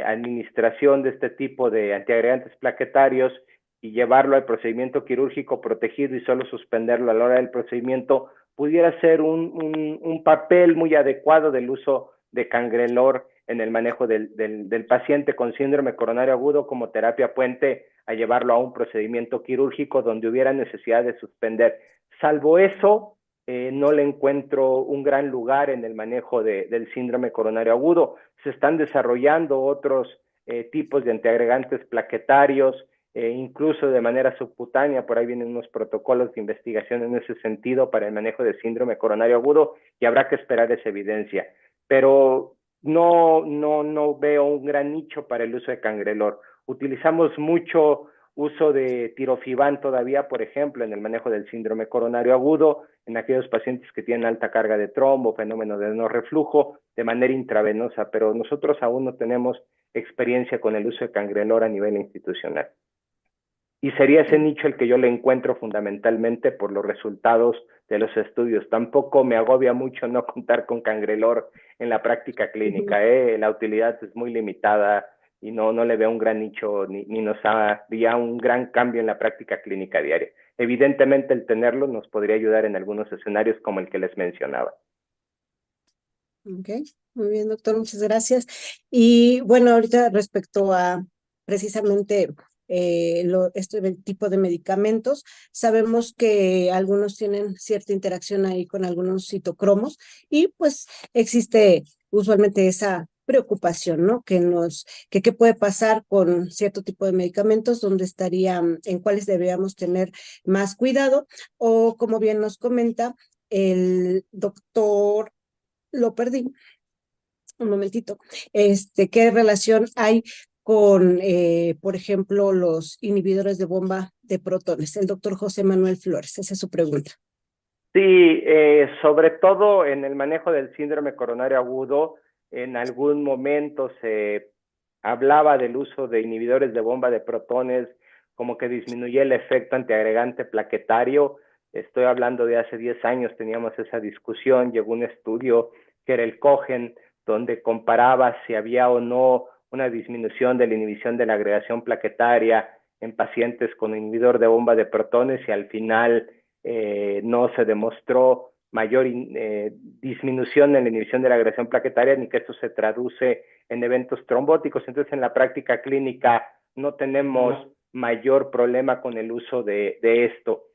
administración de este tipo de antiagregantes plaquetarios y llevarlo al procedimiento quirúrgico protegido y solo suspenderlo a la hora del procedimiento, pudiera ser un papel muy adecuado del uso de cangrelor en el manejo del paciente con síndrome coronario agudo como terapia puente a llevarlo a un procedimiento quirúrgico donde hubiera necesidad de suspender. Salvo eso, no le encuentro un gran lugar en el manejo del síndrome coronario agudo. Se están desarrollando otros tipos de antiagregantes plaquetarios, incluso de manera subcutánea, por ahí vienen unos protocolos de investigación en ese sentido para el manejo del síndrome coronario agudo y habrá que esperar esa evidencia. Pero no veo un gran nicho para el uso de cangrelor. Utilizamos mucho uso de tirofiban todavía, por ejemplo, en el manejo del síndrome coronario agudo, en aquellos pacientes que tienen alta carga de trombo, fenómeno de no reflujo, de manera intravenosa, pero nosotros aún no tenemos experiencia con el uso de cangrelor a nivel institucional. Y sería ese nicho el que yo le encuentro fundamentalmente por los resultados de los estudios. Tampoco me agobia mucho no contar con cangrelor en la práctica clínica. La utilidad es muy limitada y no le veo un gran nicho ni nos haría un gran cambio en la práctica clínica diaria. Evidentemente el tenerlo nos podría ayudar en algunos escenarios como el que les mencionaba. Ok, muy bien, doctor, muchas gracias. Y bueno, ahorita respecto a precisamente este tipo de medicamentos, sabemos que algunos tienen cierta interacción ahí con algunos citocromos y pues existe usualmente esa preocupación, ¿no? ¿Qué puede pasar con cierto tipo de medicamentos, dónde estarían, en cuáles deberíamos tener más cuidado? O como bien nos comenta el doctor, lo perdí, un momentito. ¿Qué relación hay con, por ejemplo, los inhibidores de bomba de protones? El doctor José Manuel Flores, esa es su pregunta. Sí, sobre todo en el manejo del síndrome coronario agudo, en algún momento se hablaba del uso de inhibidores de bomba de protones, como que disminuye el efecto antiagregante plaquetario. Estoy hablando de hace 10 años, teníamos esa discusión, llegó un estudio que era el COGEN, donde comparaba si había o no una disminución de la inhibición de la agregación plaquetaria en pacientes con inhibidor de bomba de protones y al final no se demostró mayor disminución en la inhibición de la agregación plaquetaria ni que esto se traduce en eventos trombóticos. Entonces, en la práctica clínica no tenemos mayor problema con el uso de esto.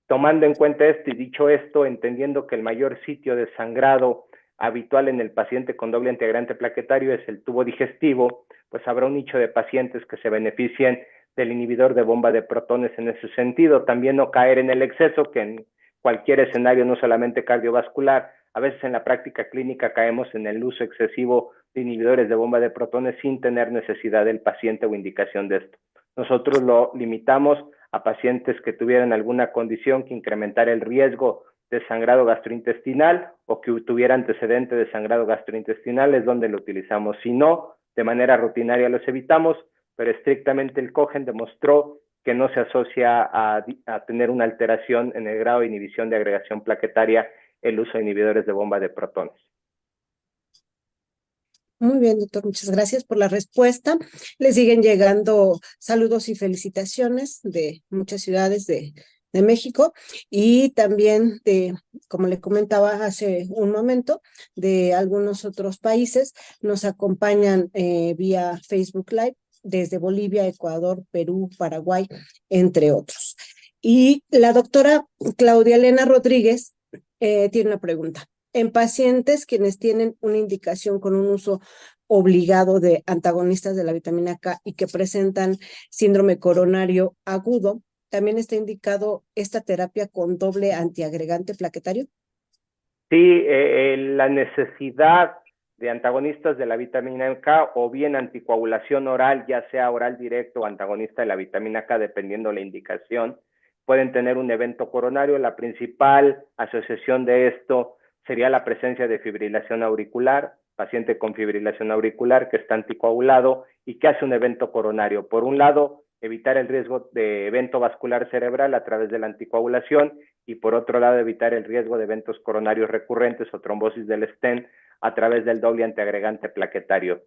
Tomando en cuenta esto y dicho esto, entendiendo que el mayor sitio de sangrado habitual en el paciente con doble antiagregante plaquetario es el tubo digestivo, pues habrá un nicho de pacientes que se beneficien del inhibidor de bomba de protones en ese sentido. También no caer en el exceso, que en cualquier escenario, no solamente cardiovascular, a veces en la práctica clínica caemos en el uso excesivo de inhibidores de bomba de protones sin tener necesidad del paciente o indicación de esto. Nosotros lo limitamos a pacientes que tuvieran alguna condición que incrementara el riesgo de sangrado gastrointestinal o que tuviera antecedente de sangrado gastrointestinal, es donde lo utilizamos. Si no, de manera rutinaria los evitamos, pero estrictamente el COGEN demostró que no se asocia a tener una alteración en el grado de inhibición de agregación plaquetaria el uso de inhibidores de bomba de protones. Muy bien, doctor, muchas gracias por la respuesta. Le siguen llegando saludos y felicitaciones de muchas ciudades de México y también como le comentaba hace un momento, de algunos otros países. Nos acompañan vía Facebook Live desde Bolivia, Ecuador, Perú, Paraguay, entre otros. Y la doctora Claudia Elena Rodríguez tiene una pregunta. En pacientes quienes tienen una indicación con un uso obligado de antagonistas de la vitamina K y que presentan síndrome coronario agudo, ¿también está indicado esta terapia con doble antiagregante plaquetario? Sí, la necesidad de antagonistas de la vitamina K o bien anticoagulación oral, ya sea oral directo o antagonista de la vitamina K, dependiendo la indicación, pueden tener un evento coronario. La principal asociación de esto sería la presencia de fibrilación auricular, paciente con fibrilación auricular que está anticoagulado y que hace un evento coronario. Por un lado, evitar el riesgo de evento vascular cerebral a través de la anticoagulación y por otro lado evitar el riesgo de eventos coronarios recurrentes o trombosis del stent a través del doble antiagregante plaquetario.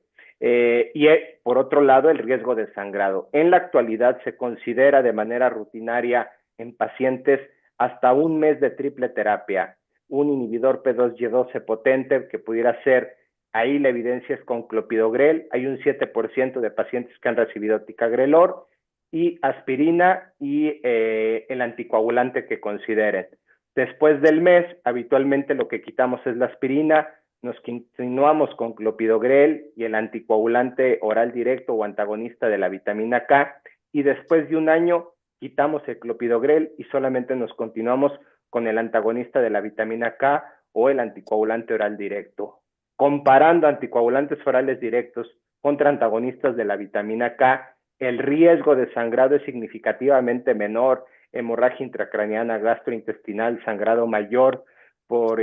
Por otro lado, el riesgo de sangrado. En la actualidad se considera de manera rutinaria en pacientes hasta un mes de triple terapia, un inhibidor P2Y12 potente que pudiera ser, ahí la evidencia es con clopidogrel, hay un 7% de pacientes que han recibido ticagrelor, y aspirina y el anticoagulante que consideren. Después del mes, habitualmente lo que quitamos es la aspirina, nos continuamos con clopidogrel y el anticoagulante oral directo o antagonista de la vitamina K, y después de un año quitamos el clopidogrel y solamente nos continuamos con el antagonista de la vitamina K o el anticoagulante oral directo. Comparando anticoagulantes orales directos contra antagonistas de la vitamina K, el riesgo de sangrado es significativamente menor, hemorragia intracraneana, gastrointestinal, sangrado mayor por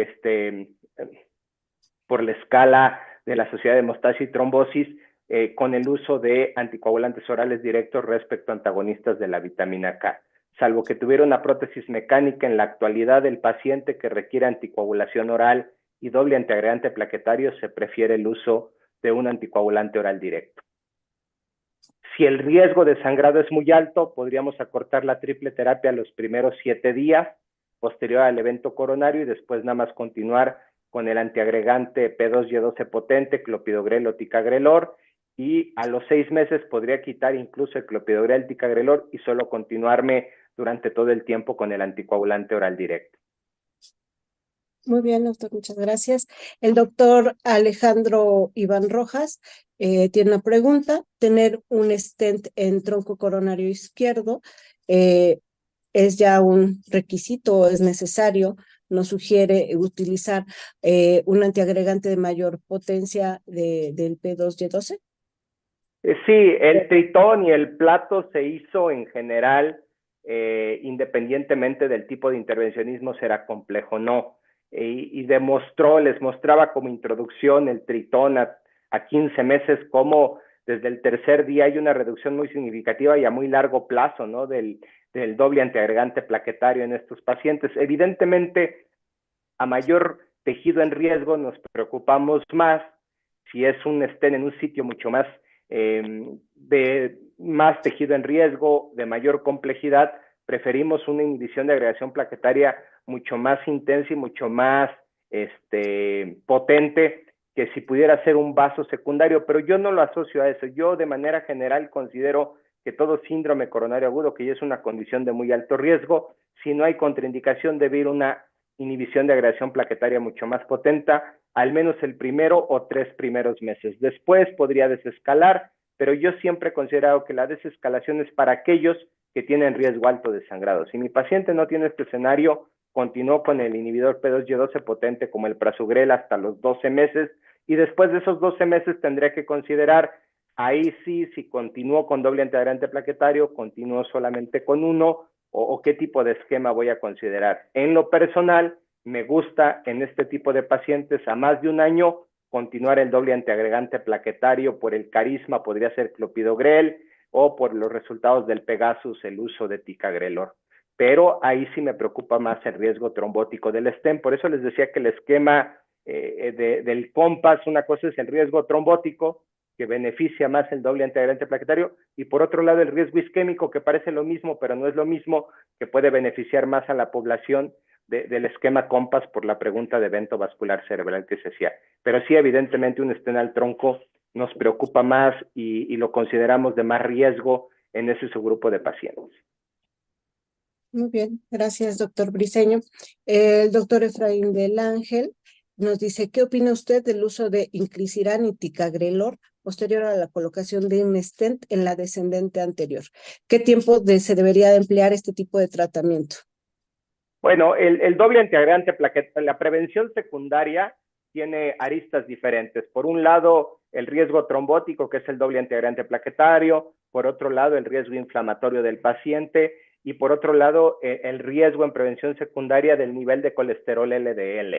la escala de la Sociedad de Hemostasia y Trombosis con el uso de anticoagulantes orales directos respecto a antagonistas de la vitamina K. Salvo que tuviera una prótesis mecánica, en la actualidad el paciente que requiere anticoagulación oral y doble antiagregante plaquetario se prefiere el uso de un anticoagulante oral directo. Si el riesgo de sangrado es muy alto, podríamos acortar la triple terapia los primeros 7 días, posterior al evento coronario, y después nada más continuar con el antiagregante P2Y12 potente, clopidogrel o ticagrelor, y a los 6 meses podría quitar incluso el clopidogrel, ticagrelor y solo continuarme durante todo el tiempo con el anticoagulante oral directo. Muy bien, doctor, muchas gracias. El doctor Alejandro Iván Rojas tiene una pregunta. ¿Tener un stent en tronco coronario izquierdo es ya un requisito o es necesario? Nos sugiere utilizar un antiagregante de mayor potencia del P2Y12. Sí, el tritón y el plato se hizo en general, independientemente del tipo de intervencionismo, será complejo o no. Y les mostraba como introducción el tritón a 15 meses, como desde el tercer día hay una reducción muy significativa y a muy largo plazo, ¿no? del doble antiagregante plaquetario en estos pacientes. Evidentemente, a mayor tejido en riesgo nos preocupamos más si es un stent en un sitio mucho más de más tejido en riesgo, de mayor complejidad, preferimos una inhibición de agregación plaquetaria mucho más intensa y mucho más potente que si pudiera ser un vaso secundario, pero yo no lo asocio a eso. Yo de manera general considero que todo síndrome coronario agudo, que ya es una condición de muy alto riesgo, si no hay contraindicación debe ir una inhibición de agregación plaquetaria mucho más potente, al menos el primero o 3 primeros meses. Después podría desescalar, pero yo siempre he considerado que la desescalación es para aquellos que tienen riesgo alto de sangrado. Si mi paciente no tiene este escenario, continúo con el inhibidor P2Y12 potente como el prasugrel hasta los 12 meses, y después de esos 12 meses tendría que considerar, ahí sí, si continúo con doble antiagregante plaquetario, continúo solamente con uno, o qué tipo de esquema voy a considerar. En lo personal, me gusta en este tipo de pacientes a más de un año continuar el doble antiagregante plaquetario por el carisma, podría ser clopidogrel, o por los resultados del Pegasus, el uso de ticagrelor. Pero ahí sí me preocupa más el riesgo trombótico del stent. Por eso les decía que el esquema del COMPASS, una cosa es el riesgo trombótico, que beneficia más el doble antiagregante plaquetario, y por otro lado el riesgo isquémico, que parece lo mismo, pero no es lo mismo, que puede beneficiar más a la población del esquema COMPASS por la pregunta de evento vascular cerebral que se hacía. Pero sí, evidentemente, un stent al tronco nos preocupa más y lo consideramos de más riesgo en ese subgrupo de pacientes. Muy bien, gracias, doctor Briceño. El doctor Efraín del Ángel nos dice, ¿qué opina usted del uso de inclisiran y ticagrelor posterior a la colocación de un stent en la descendente anterior? ¿Qué tiempo se debería de emplear este tipo de tratamiento? Bueno, el doble antiagregante plaquetario, la prevención secundaria tiene aristas diferentes. Por un lado, el riesgo trombótico, que es el doble antiagregante plaquetario. Por otro lado, el riesgo inflamatorio del paciente. Y por otro lado, el riesgo en prevención secundaria del nivel de colesterol LDL.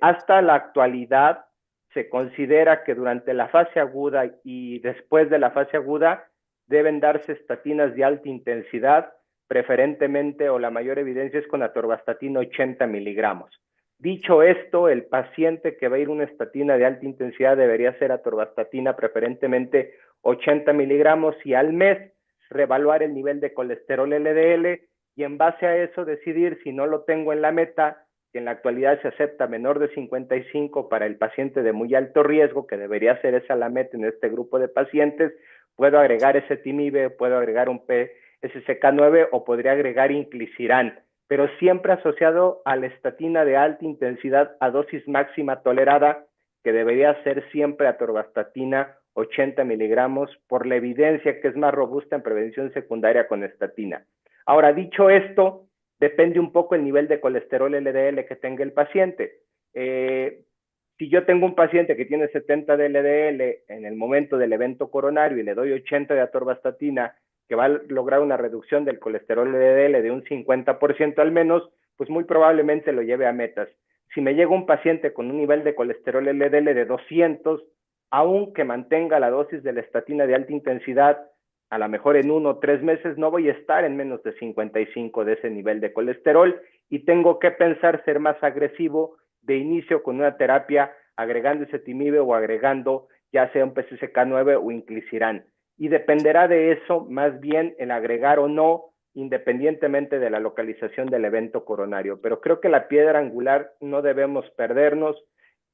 Hasta la actualidad, se considera que durante la fase aguda y después de la fase aguda, deben darse estatinas de alta intensidad, preferentemente, o la mayor evidencia es con atorvastatina 80 miligramos. Dicho esto, el paciente que va a ir una estatina de alta intensidad debería ser atorvastatina preferentemente 80 miligramos, y al mes reevaluar el nivel de colesterol LDL, y en base a eso decidir, si no lo tengo en la meta, que en la actualidad se acepta menor de 55 para el paciente de muy alto riesgo, que debería ser esa la meta en este grupo de pacientes, puedo agregar ezetimibe, puedo agregar un PSCK9 o podría agregar inclisiran, pero siempre asociado a la estatina de alta intensidad a dosis máxima tolerada, que debería ser siempre atorvastatina 80 miligramos, por la evidencia que es más robusta en prevención secundaria con estatina. Ahora, dicho esto, depende un poco el nivel de colesterol LDL que tenga el paciente. Si yo tengo un paciente que tiene 70 de LDL en el momento del evento coronario y le doy 80 de atorvastatina, que va a lograr una reducción del colesterol LDL de un 50% al menos, pues muy probablemente lo lleve a metas. Si me llega un paciente con un nivel de colesterol LDL de 200, aunque mantenga la dosis de la estatina de alta intensidad, a lo mejor en 1 o 3 meses no voy a estar en menos de 55 de ese nivel de colesterol, y tengo que pensar ser más agresivo de inicio con una terapia agregando ezetimibe o agregando ya sea un PCSK9 o inclisiran. Y dependerá de eso más bien el agregar o no, independientemente de la localización del evento coronario. Pero creo que la piedra angular no debemos perdernos,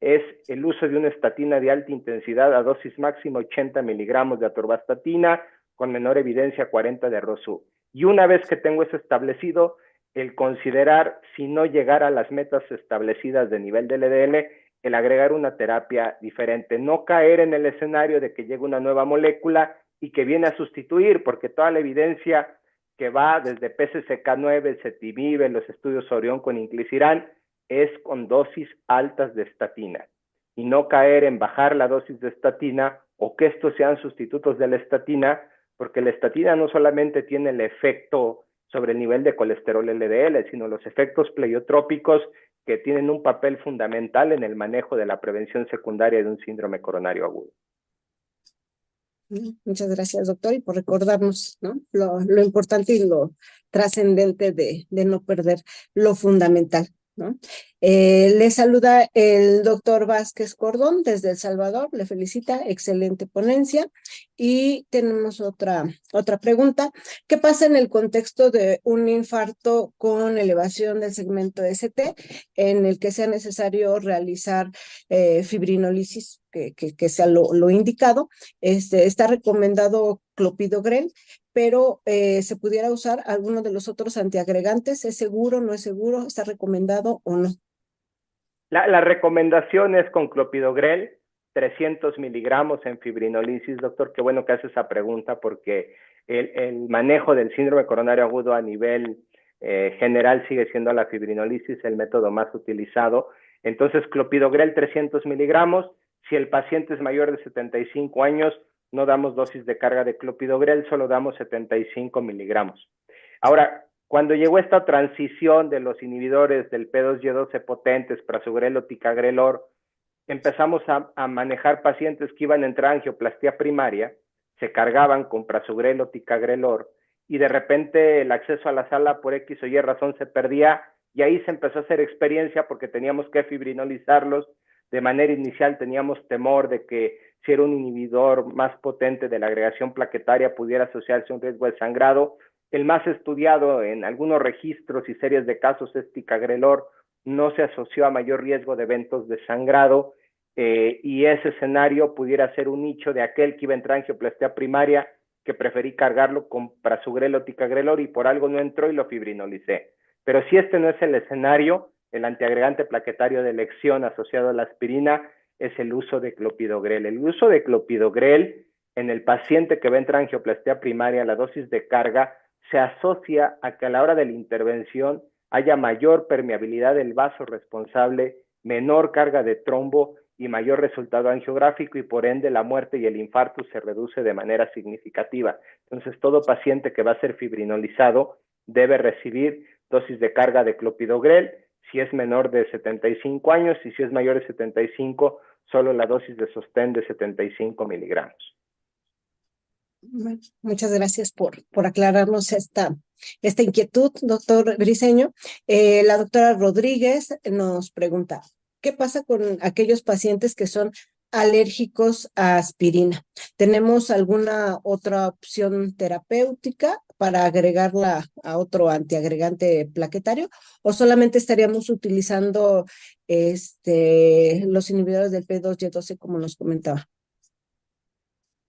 es el uso de una estatina de alta intensidad a dosis máxima 80 miligramos de atorvastatina, con menor evidencia 40 de Rosu. Y una vez que tengo eso establecido, el considerar, si no llegar a las metas establecidas de nivel de LDL, el agregar una terapia diferente. No caer en el escenario de que llegue una nueva molécula y que viene a sustituir, porque toda la evidencia que va desde PCSK9, ezetimibe, los estudios Orión con inclisiran, es con dosis altas de estatina. Y no caer en bajar la dosis de estatina o que estos sean sustitutos de la estatina, porque la estatina no solamente tiene el efecto sobre el nivel de colesterol LDL, sino los efectos pleiotrópicos que tienen un papel fundamental en el manejo de la prevención secundaria de un síndrome coronario agudo. Muchas gracias, doctor, y por recordarnos, ¿no?, lo importante y lo trascendente de no perder lo fundamental, ¿no? Le saluda el doctor Vázquez Cordón desde El Salvador, le felicita, excelente ponencia. Y tenemos otra pregunta. ¿Qué pasa en el contexto de un infarto con elevación del segmento ST en el que sea necesario realizar fibrinólisis, que sea lo indicado? Está recomendado clopidogrel, pero ¿se pudiera usar alguno de los otros antiagregantes? ¿Es seguro, no es seguro? ¿Está recomendado o no? La recomendación es con clopidogrel, 300 miligramos en fibrinolisis. Doctor, qué bueno que hace esa pregunta, porque el manejo del síndrome coronario agudo a nivel general sigue siendo la fibrinolisis el método más utilizado. Entonces, clopidogrel 300 miligramos. Si el paciente es mayor de 75 años, no damos dosis de carga de clopidogrel, solo damos 75 miligramos. Ahora, cuando llegó esta transición de los inhibidores del P2Y12 potentes, prasugrel o ticagrelor, empezamos a manejar pacientes que iban a entrar a angioplastia primaria, se cargaban con prasugrel o ticagrelor, y de repente el acceso a la sala por X o Y razón se perdía, y ahí se empezó a hacer experiencia porque teníamos que fibrinolizarlos. De manera inicial teníamos temor de que si era un inhibidor más potente de la agregación plaquetaria pudiera asociarse a un riesgo de sangrado. El más estudiado en algunos registros y series de casos es ticagrelor, no se asoció a mayor riesgo de eventos de sangrado, y ese escenario pudiera ser un nicho de aquel que iba a entrar en angioplastia primaria, que preferí cargarlo con prasugrel o ticagrelor y por algo no entró y lo fibrinolicé. Pero si este no es el escenario, el antiagregante plaquetario de elección asociado a la aspirina es el uso de clopidogrel. El uso de clopidogrel en el paciente que va a entrar en angioplastia primaria, la dosis de carga se asocia a que a la hora de la intervención haya mayor permeabilidad del vaso responsable, menor carga de trombo y mayor resultado angiográfico, y por ende la muerte y el infarto se reduce de manera significativa. Entonces, todo paciente que va a ser fibrinolizado debe recibir dosis de carga de clopidogrel, si es menor de 75 años, y si es mayor de 75, solo la dosis de sostén de 75 miligramos. Bueno, muchas gracias por aclararnos esta inquietud, doctor Briceño. La doctora Rodríguez nos pregunta, ¿qué pasa con aquellos pacientes que son alérgicos a aspirina? ¿Tenemos alguna otra opción terapéutica para agregarla a otro antiagregante plaquetario? ¿O solamente estaríamos utilizando los inhibidores del P2Y12 como nos comentaba?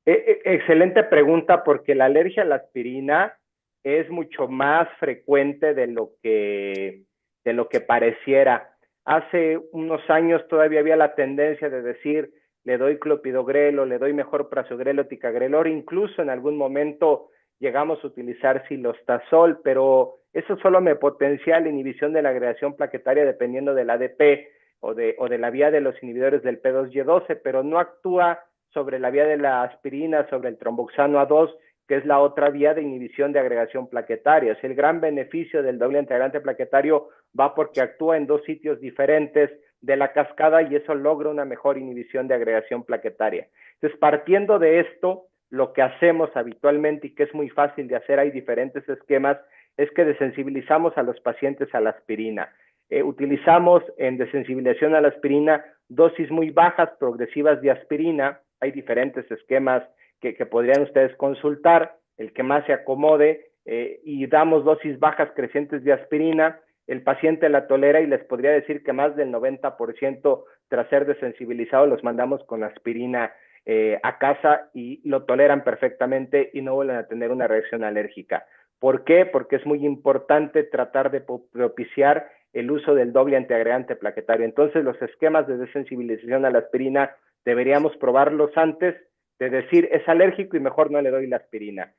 Excelente pregunta, porque la alergia a la aspirina es mucho más frecuente de lo que pareciera. Hace unos años todavía había la tendencia de decir, le doy clopidogrel o le doy mejor prasugrel o ticagrelor, incluso en algún momento llegamos a utilizar silostazol, pero eso solo me potencia la inhibición de la agregación plaquetaria dependiendo del ADP o de la vía de los inhibidores del P2Y12, pero no actúa sobre la vía de la aspirina, sobre el tromboxano A2, que es la otra vía de inhibición de agregación plaquetaria. O sea, el gran beneficio del doble antiagregante plaquetario va porque actúa en dos sitios diferentes de la cascada y eso logra una mejor inhibición de agregación plaquetaria. Entonces, partiendo de esto, lo que hacemos habitualmente y que es muy fácil de hacer, hay diferentes esquemas, es que desensibilizamos a los pacientes a la aspirina. Utilizamos en desensibilización a la aspirina dosis muy bajas progresivas de aspirina. Hay diferentes esquemas que podrían ustedes consultar, el que más se acomode, y damos dosis bajas crecientes de aspirina. El paciente la tolera y les podría decir que más del 90% tras ser desensibilizados los mandamos con aspirina a casa y lo toleran perfectamente y no vuelven a tener una reacción alérgica. ¿Por qué? Porque es muy importante tratar de propiciar el uso del doble antiagregante plaquetario. Entonces, los esquemas de desensibilización a la aspirina deberíamos probarlos antes de decir es alérgico y mejor no le doy la aspirina.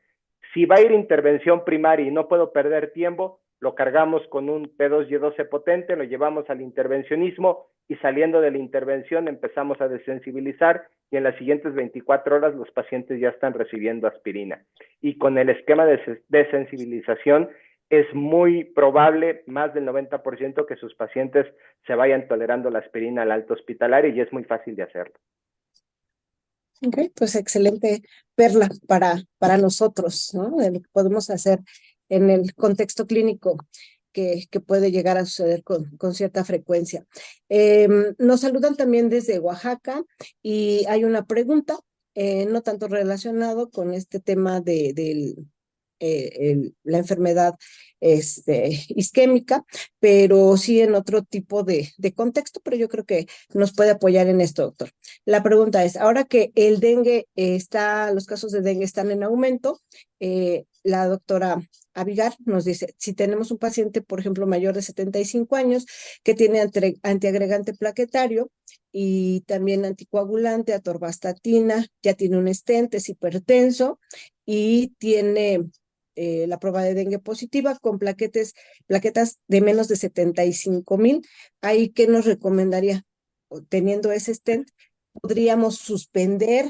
Si va a ir intervención primaria y no puedo perder tiempo, lo cargamos con un P2Y12 potente, lo llevamos al intervencionismo y saliendo de la intervención empezamos a desensibilizar y en las siguientes 24 horas los pacientes ya están recibiendo aspirina. Y con el esquema de desensibilización es muy probable, más del 90%, que sus pacientes se vayan tolerando la aspirina al alta hospitalaria y es muy fácil de hacerlo. Ok, pues excelente perla para nosotros, ¿no? De lo que podemos hacer en el contexto clínico que puede llegar a suceder con cierta frecuencia. Nos saludan también desde Oaxaca y hay una pregunta, no tanto relacionado con este tema de la enfermedad isquémica, pero sí en otro tipo de contexto, pero yo creo que nos puede apoyar en esto, doctor. La pregunta es, ahora que el dengue los casos de dengue están en aumento, la doctora Abigar nos dice, si tenemos un paciente, por ejemplo, mayor de 75 años, que tiene antiagregante plaquetario y también anticoagulante, atorvastatina, ya tiene un stent, es hipertenso y tiene la prueba de dengue positiva con plaquetas de menos de 75,000, ¿ahí qué nos recomendaría? Teniendo ese stent, ¿podríamos suspender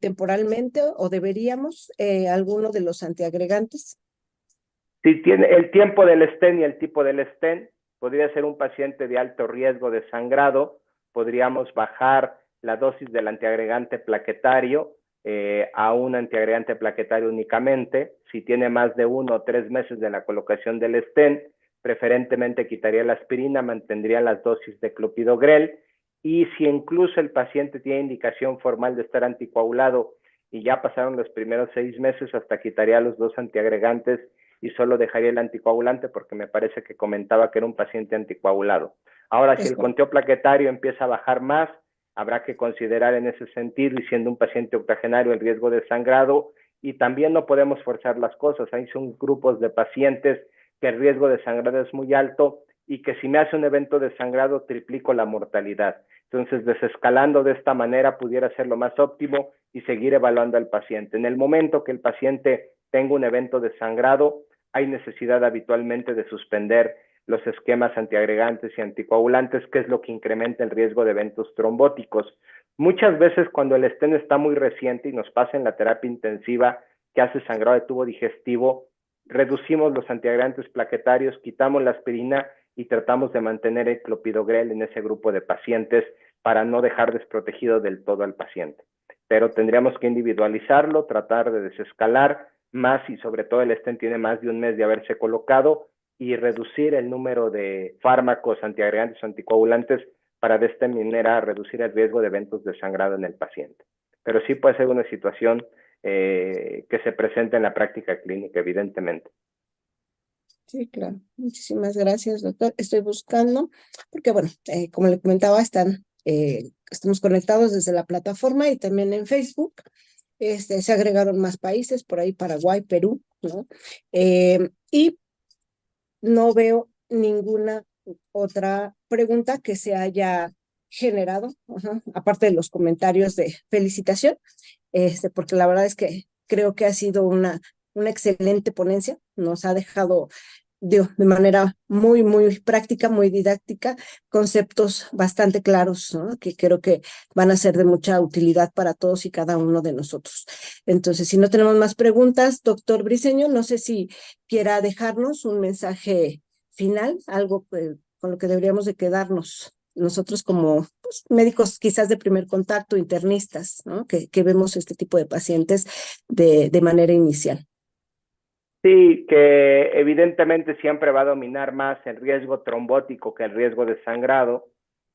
temporalmente o deberíamos alguno de los antiagregantes? Si tiene el tiempo del stent y el tipo del stent, podría ser un paciente de alto riesgo de sangrado, podríamos bajar la dosis del antiagregante plaquetario a un antiagregante plaquetario únicamente. Si tiene más de 1 o 3 meses de la colocación del stent, preferentemente quitaría la aspirina, mantendría las dosis de clopidogrel, y si incluso el paciente tiene indicación formal de estar anticoagulado y ya pasaron los primeros 6 meses, hasta quitaría los dos antiagregantes y solo dejaría el anticoagulante porque me parece que comentaba que era un paciente anticoagulado. Ahora, si el conteo plaquetario empieza a bajar más, habrá que considerar en ese sentido, y siendo un paciente octogenario, el riesgo de sangrado, y también no podemos forzar las cosas. Hay son grupos de pacientes que el riesgo de sangrado es muy alto y que si me hace un evento de sangrado triplico la mortalidad. Entonces, desescalando de esta manera pudiera ser lo más óptimo y seguir evaluando al paciente. En el momento que el paciente tenga un evento de sangrado, hay necesidad habitualmente de suspender los esquemas antiagregantes y anticoagulantes, que es lo que incrementa el riesgo de eventos trombóticos. Muchas veces cuando el stent está muy reciente y nos pasa en la terapia intensiva que hace sangrado de tubo digestivo, reducimos los antiagregantes plaquetarios, quitamos la aspirina y tratamos de mantener el clopidogrel en ese grupo de pacientes para no dejar desprotegido del todo al paciente. pero tendríamos que individualizarlo, tratar de desescalar más, y sobre todo el stent tiene más de un mes de haberse colocado, y reducir el número de fármacos antiagregantes o anticoagulantes para de esta manera reducir el riesgo de eventos de sangrado en el paciente. Pero sí puede ser una situación que se presenta en la práctica clínica, evidentemente. Sí, claro. Muchísimas gracias, doctor. Estoy buscando, porque bueno, como le comentaba, estamos conectados desde la plataforma y también en Facebook. Se agregaron más países, por ahí Paraguay, Perú, ¿no? Y no veo ninguna otra pregunta que se haya generado, aparte de los comentarios de felicitación, porque la verdad es que creo que ha sido una excelente ponencia, nos ha dejado de manera muy, muy práctica, muy didáctica, conceptos bastante claros, ¿no? Que creo que van a ser de mucha utilidad para todos y cada uno de nosotros. Entonces, si no tenemos más preguntas, doctor Briceño, no sé si quiera dejarnos un mensaje final, algo con lo que deberíamos de quedarnos nosotros como pues, médicos quizás de primer contacto, internistas, ¿no? Que vemos este tipo de pacientes de manera inicial. Sí, que evidentemente siempre va a dominar más el riesgo trombótico que el riesgo de sangrado,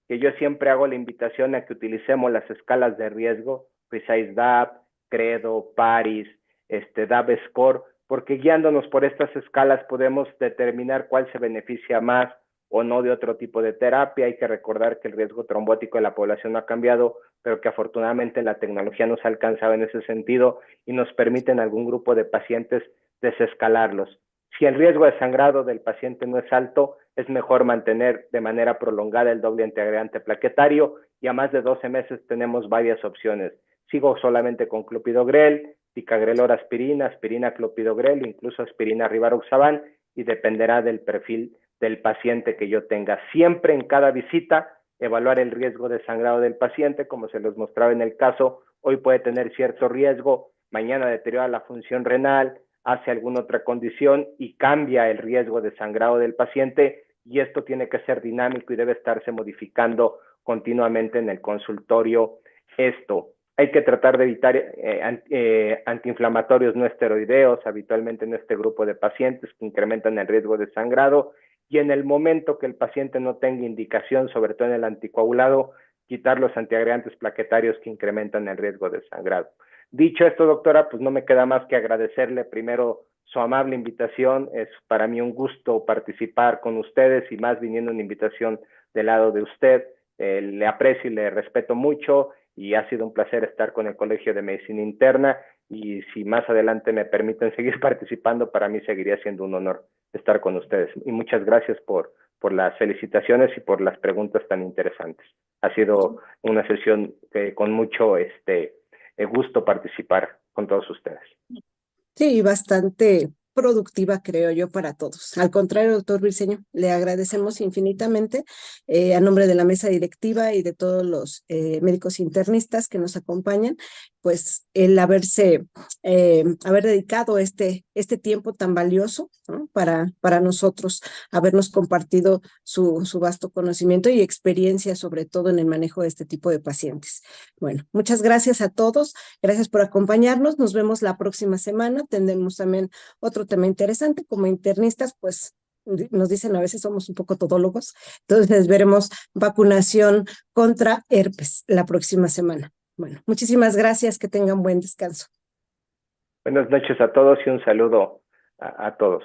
que yo siempre hago la invitación a que utilicemos las escalas de riesgo, Precise DAP, Credo, Paris, DAP Score, porque guiándonos por estas escalas podemos determinar cuál se beneficia más o no de otro tipo de terapia. Hay que recordar que el riesgo trombótico de la población no ha cambiado, pero que afortunadamente la tecnología nos ha alcanzado en ese sentido y nos permite en algún grupo de pacientes desescalarlos. Si el riesgo de sangrado del paciente no es alto, es mejor mantener de manera prolongada el doble antiagregante plaquetario, y a más de 12 meses tenemos varias opciones. Sigo solamente con clopidogrel, ticagrelor aspirina, aspirina clopidogrel, incluso aspirina rivaroxaban, y dependerá del perfil del paciente que yo tenga. Siempre en cada visita evaluar el riesgo de sangrado del paciente, como se los mostraba en el caso, hoy puede tener cierto riesgo, mañana deteriora la función renal, hace alguna otra condición y cambia el riesgo de sangrado del paciente, y esto tiene que ser dinámico y debe estarse modificando continuamente en el consultorio. Hay que tratar de evitar antiinflamatorios no esteroideos habitualmente en este grupo de pacientes que incrementan el riesgo de sangrado, y en el momento que el paciente no tenga indicación, sobre todo en el anticoagulado, quitar los antiagregantes plaquetarios que incrementan el riesgo de sangrado. Dicho esto, doctora, pues no me queda más que agradecerle primero su amable invitación. Es para mí un gusto participar con ustedes, y más viniendo una invitación del lado de usted. Le aprecio y le respeto mucho, y ha sido un placer estar con el Colegio de Medicina Interna, y si más adelante me permiten seguir participando, para mí seguiría siendo un honor estar con ustedes. Y muchas gracias por las felicitaciones y por las preguntas tan interesantes. Ha sido una sesión con mucho gusto participar con todos ustedes. Sí, bastante productiva, creo yo, para todos. Al contrario, doctor Briceño, le agradecemos infinitamente a nombre de la mesa directiva y de todos los médicos internistas que nos acompañan, pues el haber dedicado este tiempo tan valioso, ¿no? para nosotros, habernos compartido su vasto conocimiento y experiencia, sobre todo en el manejo de este tipo de pacientes. Bueno, muchas gracias a todos. Gracias por acompañarnos. Nos vemos la próxima semana. Tendremos también otro tema interesante. Como internistas, pues nos dicen a veces somos un poco todólogos. Entonces veremos vacunación contra herpes la próxima semana. Bueno, muchísimas gracias. Que tengan buen descanso. Buenas noches a todos y un saludo a todos.